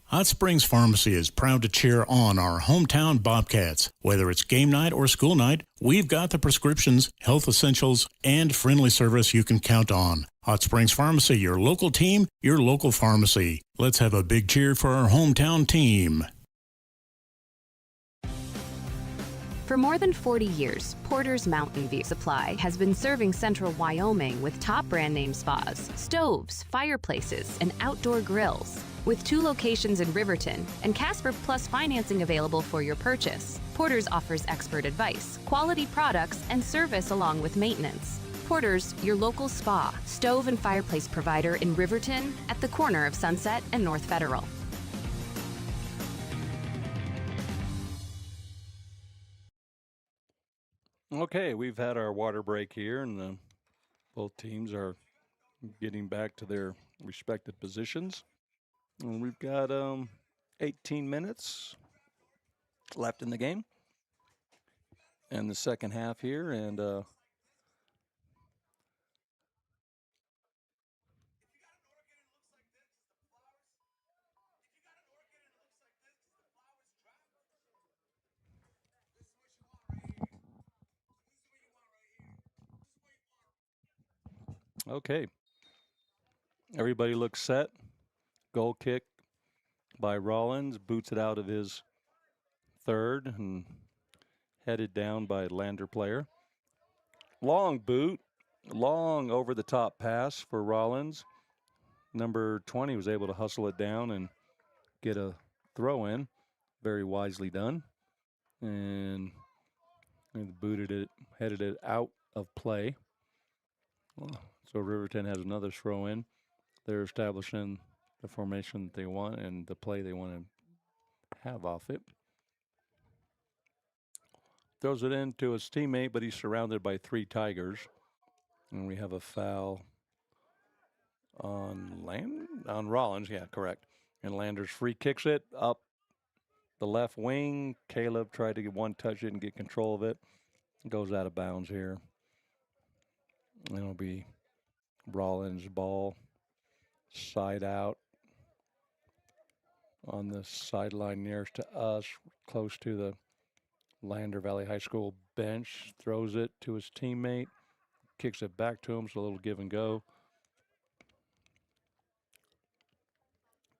Hot Springs Pharmacy is proud to cheer on our hometown Bobcats. Whether it's game night or school night, we've got the prescriptions, health essentials, and friendly service you can count on. Hot Springs Pharmacy, your local team, your local pharmacy. Let's have a big cheer for our hometown team. For more than 40 years, Porter's Mountain View Supply has been serving central Wyoming with top brand name spas, stoves, fireplaces, and outdoor grills. With 2 locations in Riverton and Casper Plus financing available for your purchase, Porter's offers expert advice, quality products, and service along with maintenance. Porter's, your local spa, stove and fireplace provider in Riverton at the corner of Sunset and North Federal. Okay, we've had our water break here, and both teams are getting back to their respective positions. And we've got 18 minutes left in the game and the second half here, and okay. Everybody looks set. Goal kick by Rawlins, boots it out of his third and headed down by Lander player. Long boot, long over the top pass for Rawlins. Number 20 was able to hustle it down and get a throw in. Very wisely done. And booted it, headed it out of play. So Riverton has another throw in. They're establishing the formation that they want and the play they want to have off it. Throws it into his teammate, but he's surrounded by 3 Tigers. And we have a foul on Rawlins. Yeah, correct. And Landers free kicks it up the left wing. Caleb tried to get one-touch it and get control of it. Goes out of bounds here. It'll be Rawlins' ball. Side out on the sideline nearest to us, close to the Lander Valley High School bench. Throws it to his teammate, kicks it back to him, so a little give and go.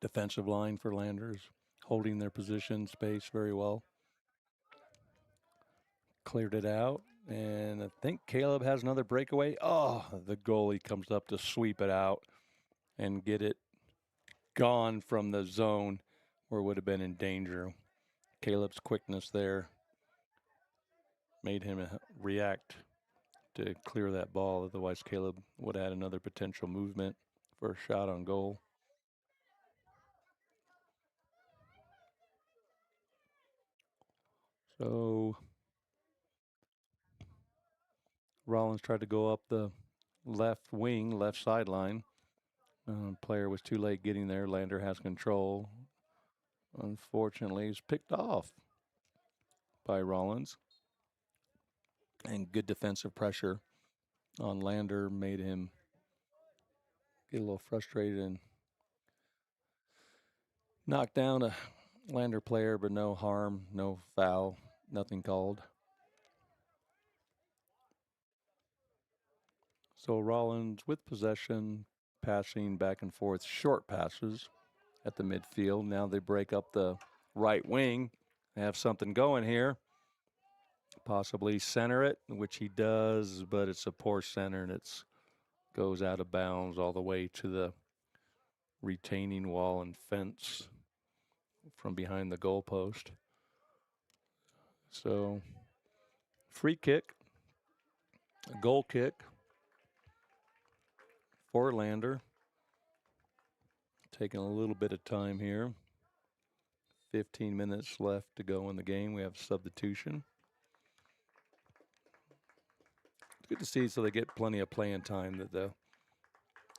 Defensive line for Landers, holding their position space very well. Cleared it out, and I think Caleb has another breakaway. Oh, the goalie comes up to sweep it out and get it gone from the zone where it would have been in danger. Caleb's quickness there made him react to clear that ball. Otherwise, Caleb would have had another potential movement for a shot on goal. So Rawlins tried to go up the left wing, left sideline. Player was too late getting there. Lander has control. Unfortunately, he's picked off by Rawlins. And good defensive pressure on Lander made him get a little frustrated and knock down a Lander player, but no harm, no foul, nothing called. So Rawlins with possession, passing back and forth, short passes at the midfield. Now they break up the right wing. They have something going here. Possibly center it, which he does, but it's a poor center, and it goes out of bounds all the way to the retaining wall and fence from behind the goalpost. So, free kick, a goal kick for Lander. Taking a little bit of time here. 15 minutes left to go in the game. We have substitution. It's good to see, so they get plenty of playing time, that the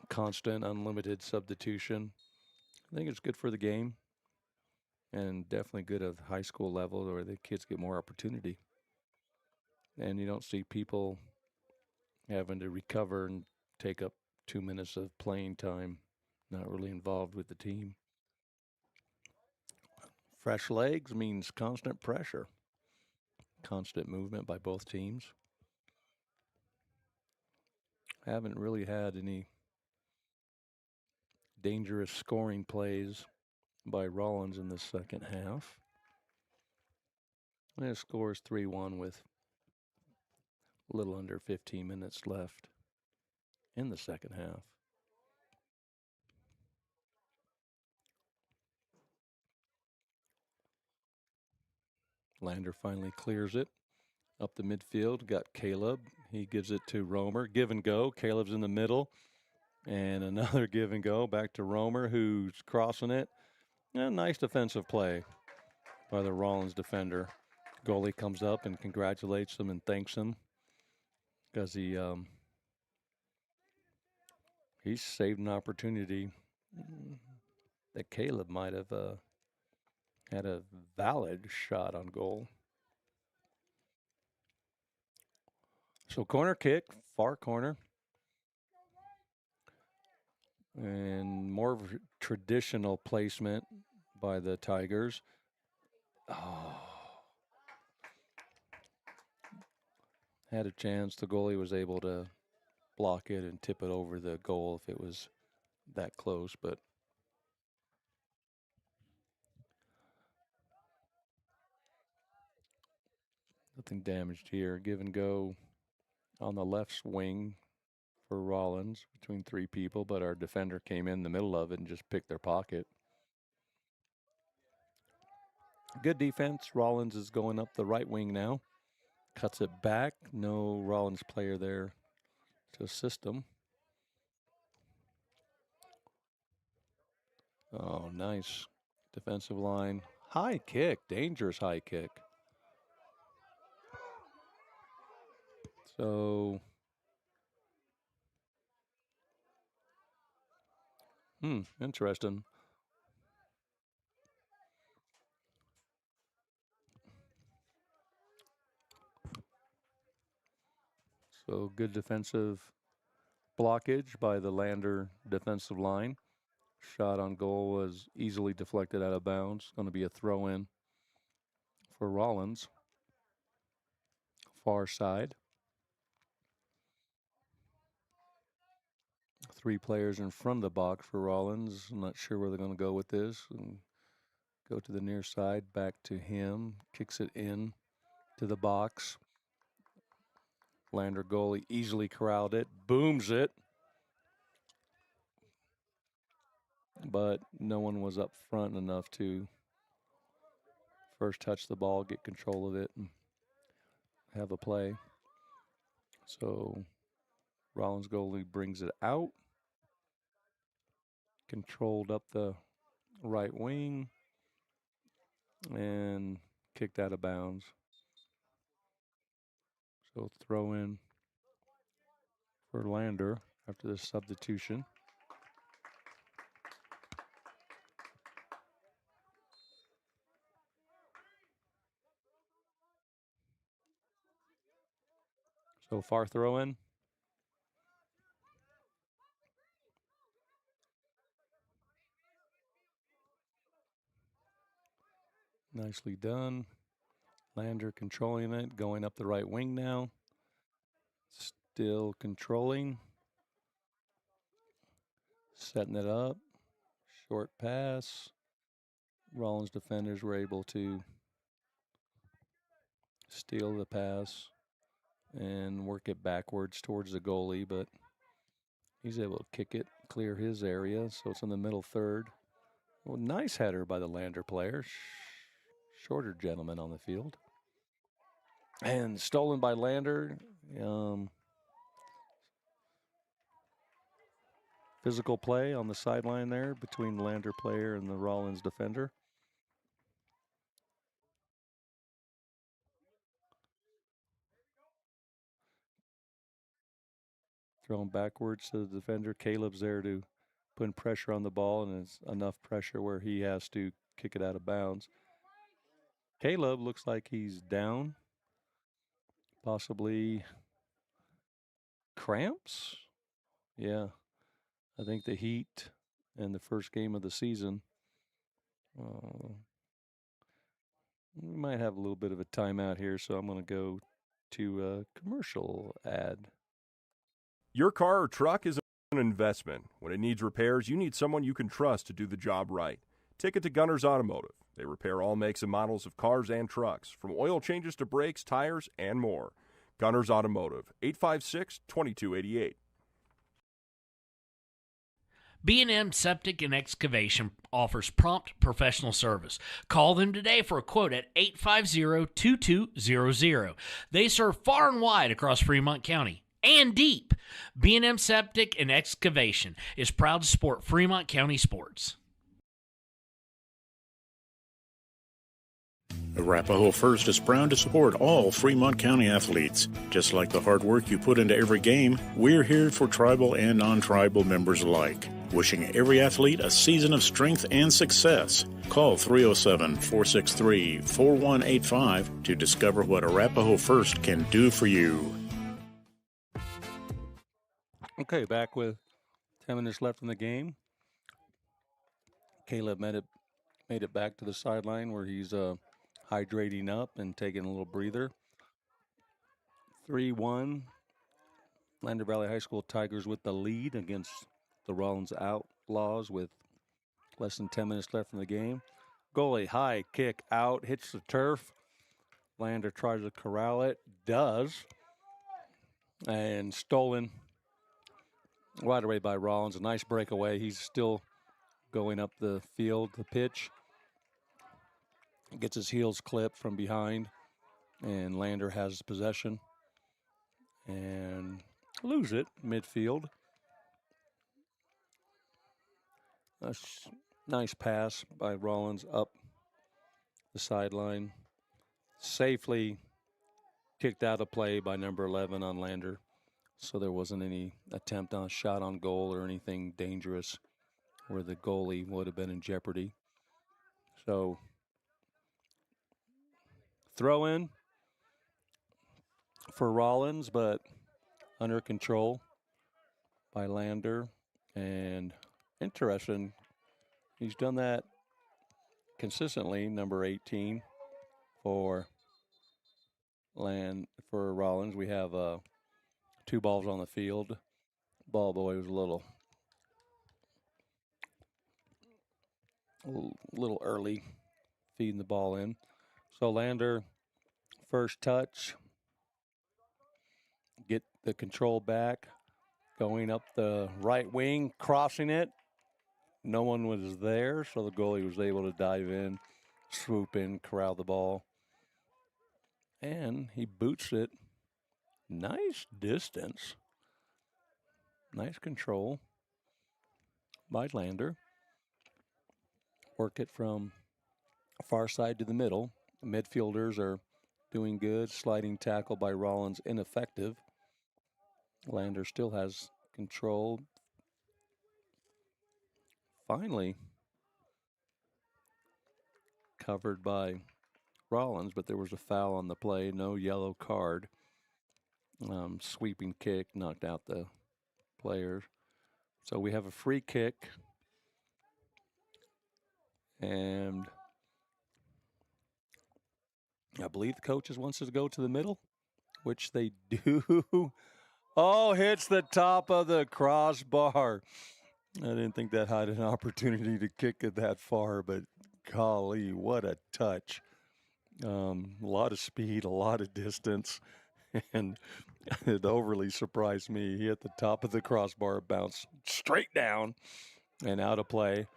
constant, unlimited substitution. I think it's good for the game, and definitely good at the high school level where the kids get more opportunity. And you don't see people having to recover and take up 2 minutes of playing time, not really involved with the team. Fresh legs means constant pressure, constant movement by both teams. Haven't really had any dangerous scoring plays by Rawlins in the second half. And it scores 3-1 with a little under 15 minutes left in the second half. Lander finally clears it up the midfield. Got Caleb. He gives it to Romer. Give and go. Caleb's in the middle. And another give and go back to Romer, who's crossing it. A nice defensive play by the Rawlins defender. Goalie comes up and congratulates him and thanks him because he saved an opportunity that Caleb might have had a valid shot on goal. So corner kick, far corner. And more of a traditional placement by the Tigers. Oh. Had a chance. The goalie was able to block it and tip it over the goal if it was that close, but nothing damaged here. Give and go on the left wing for Rawlins between three people, but our defender came in the middle of it and just picked their pocket. Good defense. Rawlins is going up the right wing now. Cuts it back. No Rawlins player there to assist him. Oh, nice defensive line. High kick. Dangerous high kick. So, interesting. So good defensive blockage by the Lander defensive line. Shot on goal was easily deflected out of bounds. Going to be a throw in for Rawlins. Far side. 3 players in front of the box for Rawlins. I'm not sure where they're going to go with this. And go to the near side, back to him. Kicks it in to the box. Lander goalie easily corralled it. Booms it. But no one was up front enough to first touch the ball, get control of it, and have a play. So Rawlins goalie brings it out. Controlled up the right wing and kicked out of bounds. So throw in for Lander after the substitution. So far throw in. Nicely done. Lander controlling it, going up the right wing now. Still controlling. Setting it up. Short pass. Rawlins defenders were able to steal the pass and work it backwards towards the goalie, but He's able to kick it, clear his area, so it's in the middle third. Well, nice header by the Lander player. Shorter gentleman on the field. And stolen by Lander. Physical play on the sideline there between the Lander player and the Rawlins defender. Thrown backwards to the defender. Caleb's there to put pressure on the ball, and it's enough pressure where he has to kick it out of bounds. Caleb looks like he's down. Possibly cramps? Yeah. I think the heat in the first game of the season. We might have a little bit of a timeout here, so I'm going to go to a commercial ad. Your car or truck is an investment. When it needs repairs, you need someone you can trust to do the job right. Take it to Gunner's Automotive. They repair all makes and models of cars and trucks, from oil changes to brakes, tires, and more. Gunner's Automotive, 856-2288. B&M Septic and Excavation offers prompt professional service. Call them today for a quote at 850-2200. They serve far and wide across Fremont County and deep. B&M Septic and Excavation is proud to support Fremont County sports. Arapahoe First is proud to support all Fremont County athletes. Just like the hard work you put into every game, we're here for tribal and non-tribal members alike. Wishing every athlete a season of strength and success. Call 307-463-4185 to discover what Arapahoe First can do for you. Okay, back with 10 minutes left in the game. Caleb made it back to the sideline where he's hydrating up and taking a little breather. 3-1. Lander Valley High School Tigers with the lead against the Rawlins Outlaws with less than 10 minutes left in the game. Goalie high kick out, hits the turf. Lander tries to corral it, does. And stolen right away by Rawlins. A nice breakaway. He's still going up the field, the pitch. Gets his heels clipped from behind, and Lander has possession and lose it midfield. A nice pass by Rawlins up the sideline. Safely kicked out of play by number 11 on Lander, so there wasn't any attempt on a shot on goal or anything dangerous where the goalie would have been in jeopardy. So throw in for Rawlins, but under control by Lander. And interesting, he's done that consistently, number 18 for Rawlins. We have 2 balls on the field. Ball boy was a little early feeding the ball in. So Lander, first touch, get the control back, going up the right wing, crossing it. No one was there, so the goalie was able to dive in, swoop in, corral the ball. And he boots it. Nice distance. Nice control by Lander. Work it from far side to the middle. The midfielders are doing good. Sliding tackle by Rawlins, ineffective. Lander still has control. Finally covered by Rawlins, but there was a foul on the play. No yellow card. Sweeping kick knocked out the players. So we have a free kick. And I believe the coaches wants us to go to the middle, which they do. Oh, hits the top of the crossbar. I didn't think that had an opportunity to kick it that far, but golly, what a touch. A lot of speed, a lot of distance, and It overly surprised me. He hit the top of the crossbar, bounced straight down and out of play.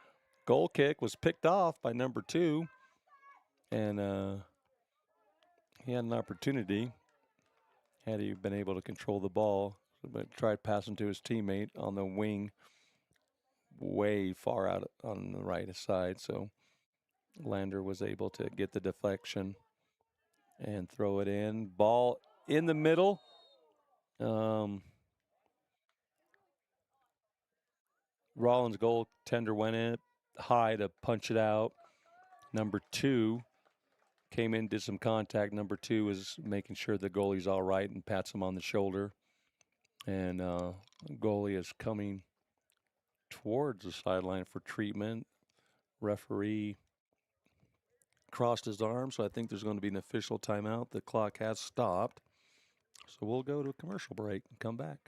Goal kick was picked off by number 2, and he had an opportunity had he been able to control the ball, but tried passing to his teammate on the wing way far out on the right side. So Lander was able to get the deflection and throw it in. Ball in the middle. Rawlins goaltender went in high to punch it out. Number 2 came in, did some contact. Number 2 is making sure the goalie's all right and pats him on the shoulder. And goalie is coming towards the sideline for treatment. Referee crossed his arm, so I think there's going to be an official timeout. The clock has stopped. So we'll go to a commercial break and come back.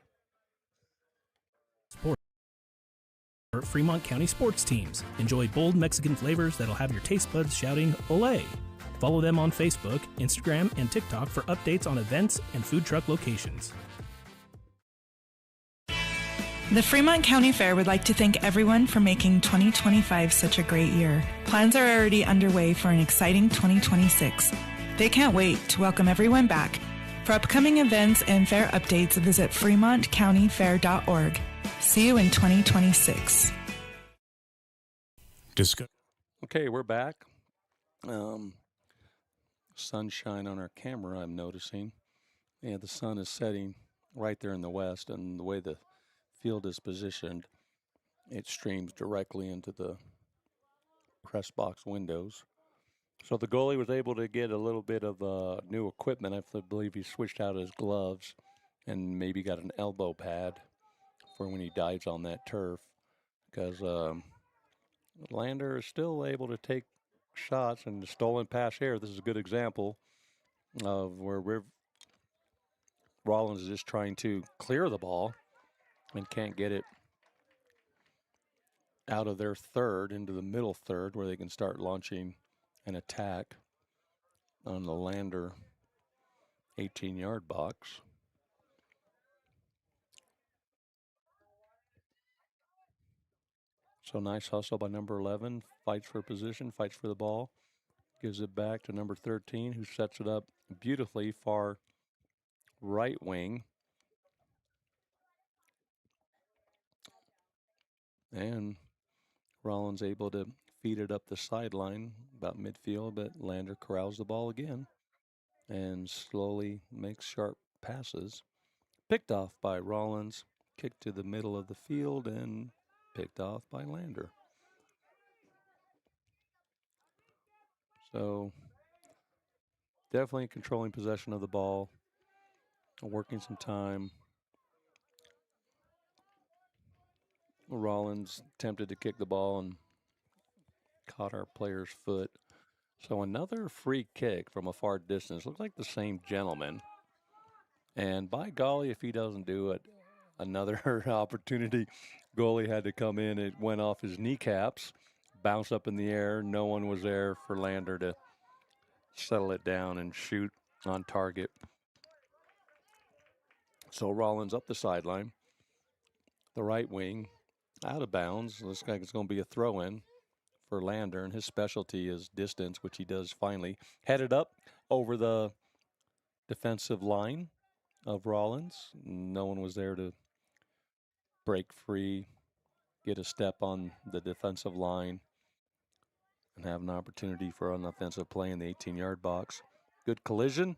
Fremont County sports teams. Enjoy bold Mexican flavors that'll have your taste buds shouting "Olé!" Follow them on Facebook, Instagram, and TikTok for updates on events and food truck locations. The Fremont County Fair would like to thank everyone for making 2025 such a great year. Plans are already underway for an exciting 2026. They can't wait to welcome everyone back. For upcoming events and fair updates, visit fremontcountyfair.org. See you in 2026. Okay, we're back. Sunshine on our camera, I'm noticing. Yeah, the sun is setting right there in the west, and the way the field is positioned, it streams directly into the press box windows. So the goalie was able to get a little bit of new equipment. I believe he switched out his gloves and maybe got an elbow pad for when he dives on that turf, because Lander is still able to take shots, and the stolen pass here, this is a good example of where Rawlins is just trying to clear the ball and can't get it out of their third into the middle third where they can start launching an attack on the Lander 18-yard box. So nice hustle by number 11, fights for position, fights for the ball, gives it back to number 13, who sets it up beautifully far right wing. And Rawlins able to feed it up the sideline about midfield, but Lander corrals the ball again and slowly makes sharp passes. Picked off by Rawlins, kicked to the middle of the field, and picked off by Lander. So definitely controlling possession of the ball, working some time. Rawlins attempted to kick the ball and caught our player's foot. So another free kick from a far distance. Looks like the same gentleman. And by golly, if he doesn't do it, another opportunity. Goalie had to come in. It went off his kneecaps, bounced up in the air. No one was there for Lander to settle it down and shoot on target. So Rawlins up the sideline, the right wing, out of bounds. Looks like it's going to be a throw-in for Lander, and his specialty is distance, which he does finally. Headed up over the defensive line of Rawlins. No one was there to break free, get a step on the defensive line, and have an opportunity for an offensive play in the 18-yard box. Good collision.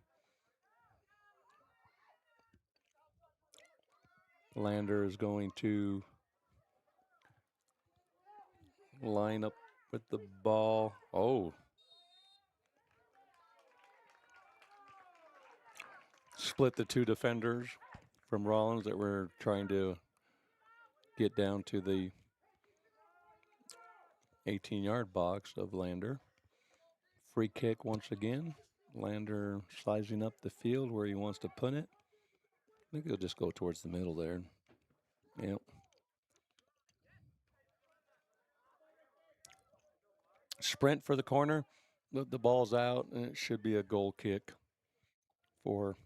Lander is going to line up with the ball. Oh. Split the two defenders from Rawlins that were trying to get down to the 18-yard box of Lander. Free kick once again. Lander sizing up the field where he wants to put it. I think he'll just go towards the middle there. Yep. Sprint for the corner. The ball's out, and it should be a goal kick for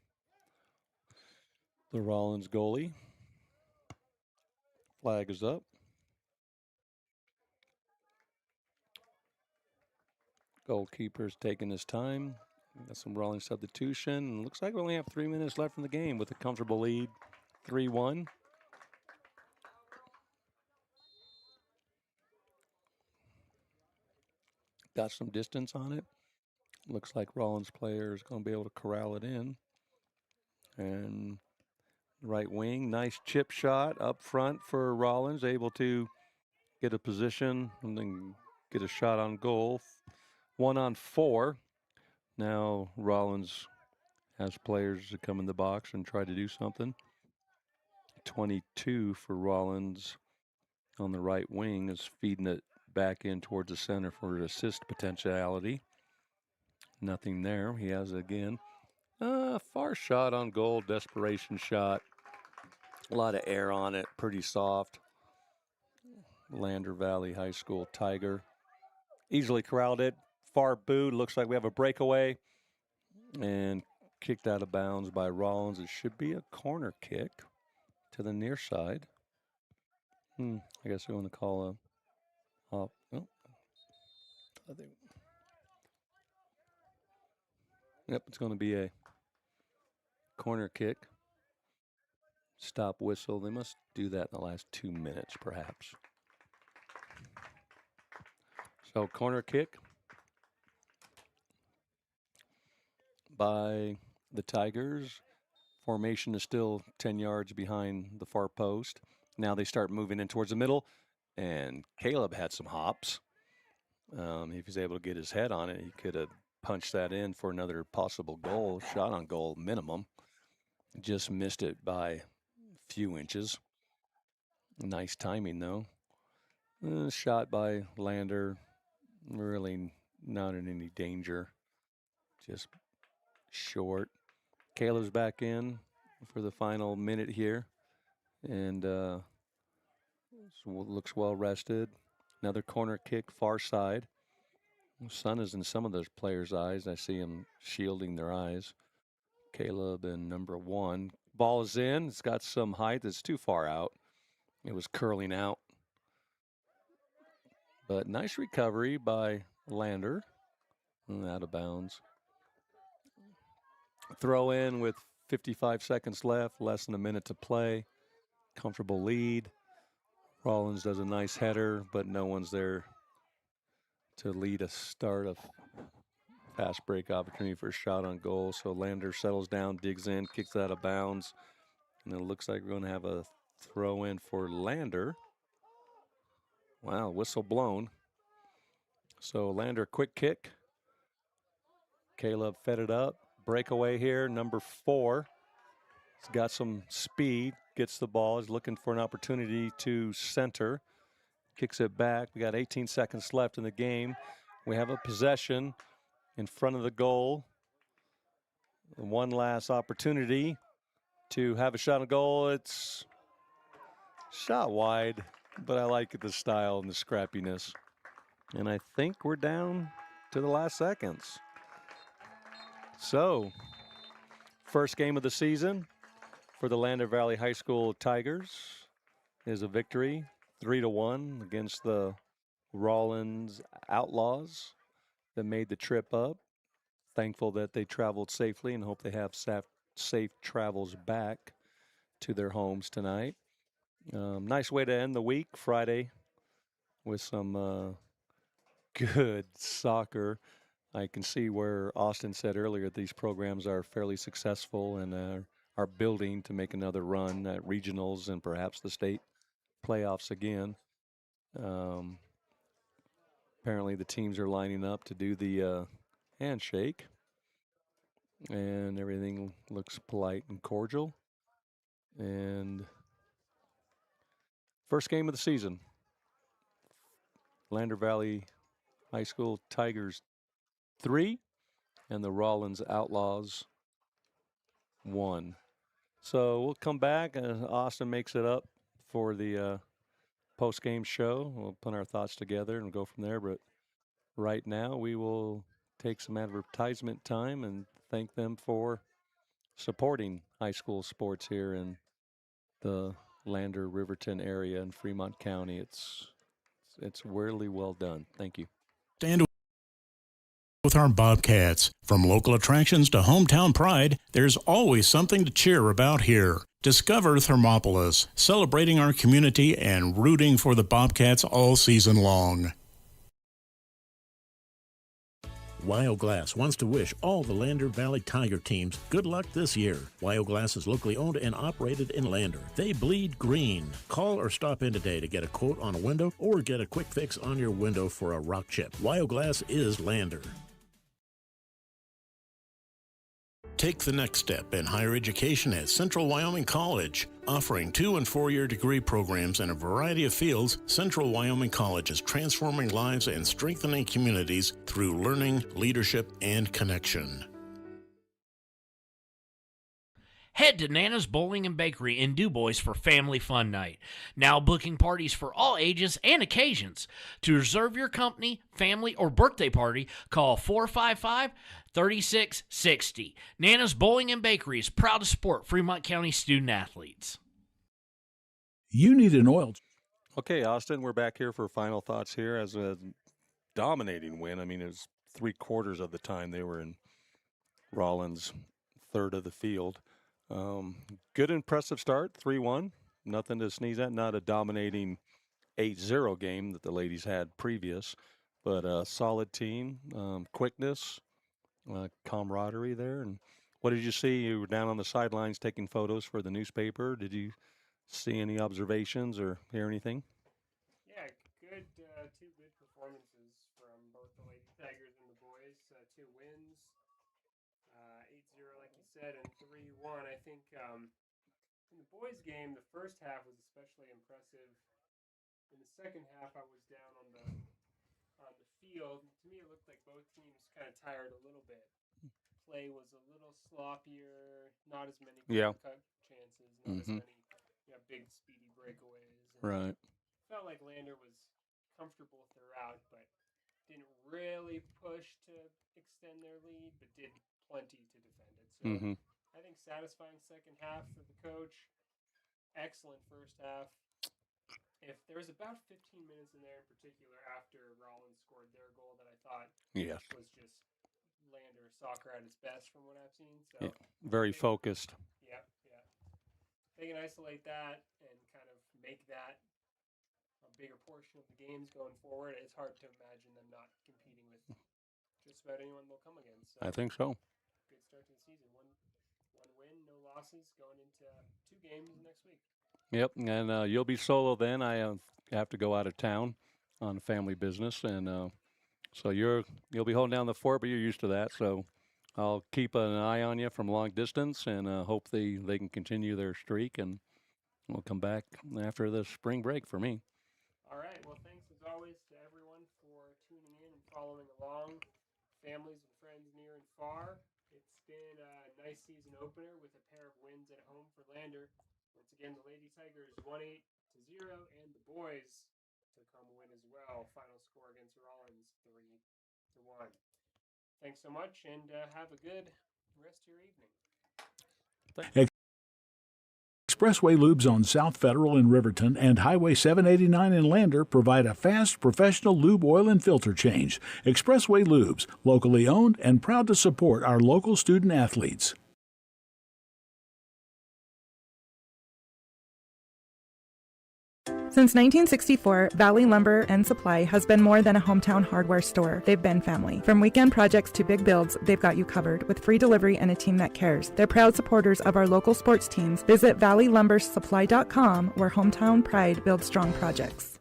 The Rawlins goalie. Flag is up. Goalkeeper's taking his time. Got some Rawlins substitution. Looks like we only have 3 minutes left in the game with a comfortable lead, 3-1. Got some distance on it. Looks like Rawlins player is going to be able to corral it in. And right wing, nice chip shot up front for Rawlins, able to get a position and then get a shot on goal. 1-on-4. Now Rawlins has players to come in the box and try to do something. 22 for Rawlins on the right wing is feeding it back in towards the center for assist potentiality. Nothing there. He has it again. Far shot on goal, desperation shot. A lot of air on it, pretty soft. Lander Valley High School Tiger. Easily corralled it. Far boot. Looks like we have a breakaway. And kicked out of bounds by Rawlins. It should be a corner kick to the near side. I guess we want to call a... I think... Yep, it's going to be a corner kick. Stop whistle. They must do that in the last 2 minutes, perhaps. So, corner kick by the Tigers. Formation is still 10 yards behind the far post. Now they start moving in towards the middle, and Caleb had some hops. If he's able to get his head on it, he could have punched that in for another possible goal, shot on goal minimum. Just missed it by a few inches. Nice timing, though. Shot by Lander, really not in any danger. Just short. Caleb's back in for the final minute here. And looks well rested. Another corner kick, far side. The sun is in some of those players' eyes. I see them shielding their eyes. Caleb and number 1. Ball is in. It's got some height. It's too far out. It was curling out. But nice recovery by Lander. Out of bounds. Throw in with 55 seconds left. Less than a minute to play. Comfortable lead. Rawlins does a nice header, but no one's there to lead a start of fast break opportunity for a shot on goal. So Lander settles down, digs in, kicks out of bounds. And it looks like we're going to have a throw in for Lander. Wow, whistle blown. So Lander, quick kick. Caleb fed it up. Breakaway here, number 4. He's got some speed, gets the ball, is looking for an opportunity to center. Kicks it back. We got 18 seconds left in the game. We have a possession in front of the goal. One last opportunity to have a shot on goal. It's shot wide, but I like the style and the scrappiness. And I think we're down to the last seconds. So, first game of the season for the Lander Valley High School Tigers is a victory, 3-1 against the Rawlins Outlaws that made the trip up. Thankful that they traveled safely and hope they have safe travels back to their homes tonight. Nice way to end the week, Friday, with some good soccer. I can see where Austin said earlier these programs are fairly successful and are building to make another run at regionals and perhaps the state playoffs again. Apparently the teams are lining up to do the handshake, and everything looks polite and cordial. And first game of the season, Lander Valley High School Tigers 3 and the Rawlins Outlaws 1. So we'll come back and Austin makes it up for the post-game show. We'll put our thoughts together and go from there. But right now we will take some advertisement time and thank them for supporting high school sports here in the Lander, Riverton area in Fremont County. It's really well done. Thank you. Stand with our Bobcats. From local attractions to hometown pride, there's always something to cheer about here. Discover Thermopolis, celebrating our community and rooting for the Bobcats all season long. Wyoglass wants to wish all the Lander Valley Tiger teams good luck this year. Wyoglass is locally owned and operated in Lander. They bleed green. Call or stop in today to get a quote on a window or get a quick fix on your window for a rock chip. Wyoglass is Lander. Take the next step in higher education at Central Wyoming College. Offering 2- and 4-year degree programs in a variety of fields, Central Wyoming College is transforming lives and strengthening communities through learning, leadership, and connection. Head to Nana's Bowling and Bakery in DuBois for Family Fun Night. Now booking parties for all ages and occasions. To reserve your company, family, or birthday party, call 455-3660. Nana's Bowling and Bakery is proud to support Fremont County student athletes. You need an oil. Okay, Austin, we're back here for final thoughts here as a dominating win. I mean, it was 3/4 of the time they were in Rawlins' third of the field. Good, impressive start, 3-1. Nothing to sneeze at. Not a dominating 8-0 game that the ladies had previous, but a solid team, quickness, camaraderie there. And what did you see? You were down on the sidelines taking photos for the newspaper. Did you see any observations or hear anything? Yeah, good. Two good performances from both the Lady Tigers and the boys. 2 wins, 8-0, like you said, and 3-1. I think in the boys' game, the first half was especially impressive. In the second half, I was down on the field. To me, it looked like both teams kind of tired a little bit. Play was a little sloppier, not as many cut chances, not as many big speedy breakaways. Right. Felt like Lander was comfortable throughout, but didn't really push to extend their lead, but did plenty to defend it. So I think satisfying second half for the coach. Excellent first half. If there was about 15 minutes in there in particular after Rawlins scored their goal that I thought was just Lander soccer at its best from what I've seen. So very focused. Yeah. They can isolate that and kind of make that a bigger portion of the games going forward. It's hard to imagine them not competing with just about anyone they'll come against. So I think so. Good start to the season. One win, no losses, going into 2 games next week. Yep, and you'll be solo then. I have to go out of town on family business, and so you'll be holding down the fort, but you're used to that. So I'll keep an eye on you from long distance, and hope they can continue their streak, and we'll come back after the spring break for me. All right. Well, thanks as always to everyone for tuning in and following along, families and friends near and far. It's been a nice season opener with a pair of wins at home for Lander. Once again, the Lady Tigers 1-8-0, and the boys took home a win as well. Final score against Rawlins 3-1. Thanks so much, and have a good rest of your evening. Expressway lubes on South Federal in Riverton and Highway 789 in Lander provide a fast, professional lube oil and filter change. Expressway lubes, locally owned and proud to support our local student athletes. Since 1964, Valley Lumber and Supply has been more than a hometown hardware store. They've been family. From weekend projects to big builds, they've got you covered with free delivery and a team that cares. They're proud supporters of our local sports teams. Visit valleylumbersupply.com, where hometown pride builds strong projects.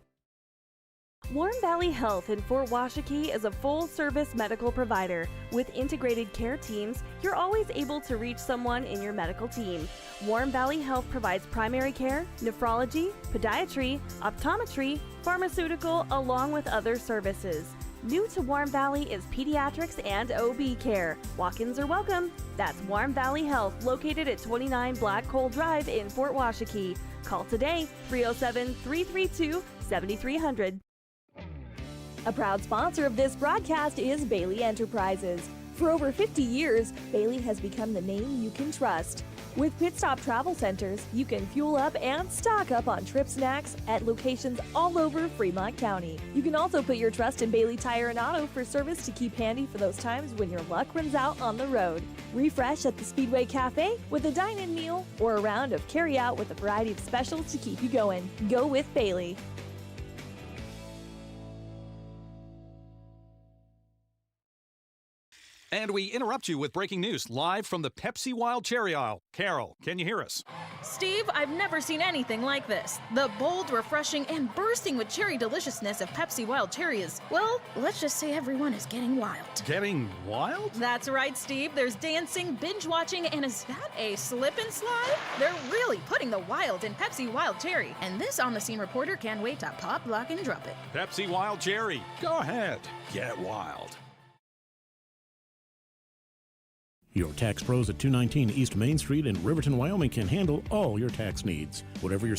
Warm Valley Health in Fort Washakie is a full-service medical provider. With integrated care teams, you're always able to reach someone in your medical team. Warm Valley Health provides primary care, nephrology, podiatry, optometry, pharmaceutical, along with other services. New to Warm Valley is pediatrics and OB care. Walk-ins are welcome. That's Warm Valley Health, located at 29 Black Coal Drive in Fort Washakie. Call today, 307-332-7300. A proud sponsor of this broadcast is Bailey Enterprises. For over 50 years, Bailey has become the name you can trust. With Pit Stop Travel Centers, you can fuel up and stock up on trip snacks at locations all over Fremont County. You can also put your trust in Bailey Tire and Auto for service to keep handy for those times when your luck runs out on the road. Refresh at the Speedway Cafe with a dine-in meal or a round of carry-out with a variety of specials to keep you going. Go with Bailey. And we interrupt you with breaking news live from the Pepsi Wild Cherry Aisle. Carol, can you hear us? Steve, I've never seen anything like this. The bold, refreshing, and bursting with cherry deliciousness of Pepsi Wild Cherry is, well, let's just say everyone is getting wild. Getting wild? That's right, Steve. There's dancing, binge-watching, and is that a slip and slide? They're really putting the wild in Pepsi Wild Cherry, and this on-the-scene reporter can't wait to pop, lock, and drop it. Pepsi Wild Cherry. Go ahead. Get wild. Your tax pros at 219 East Main Street in Riverton, Wyoming can handle all your tax needs. Whatever your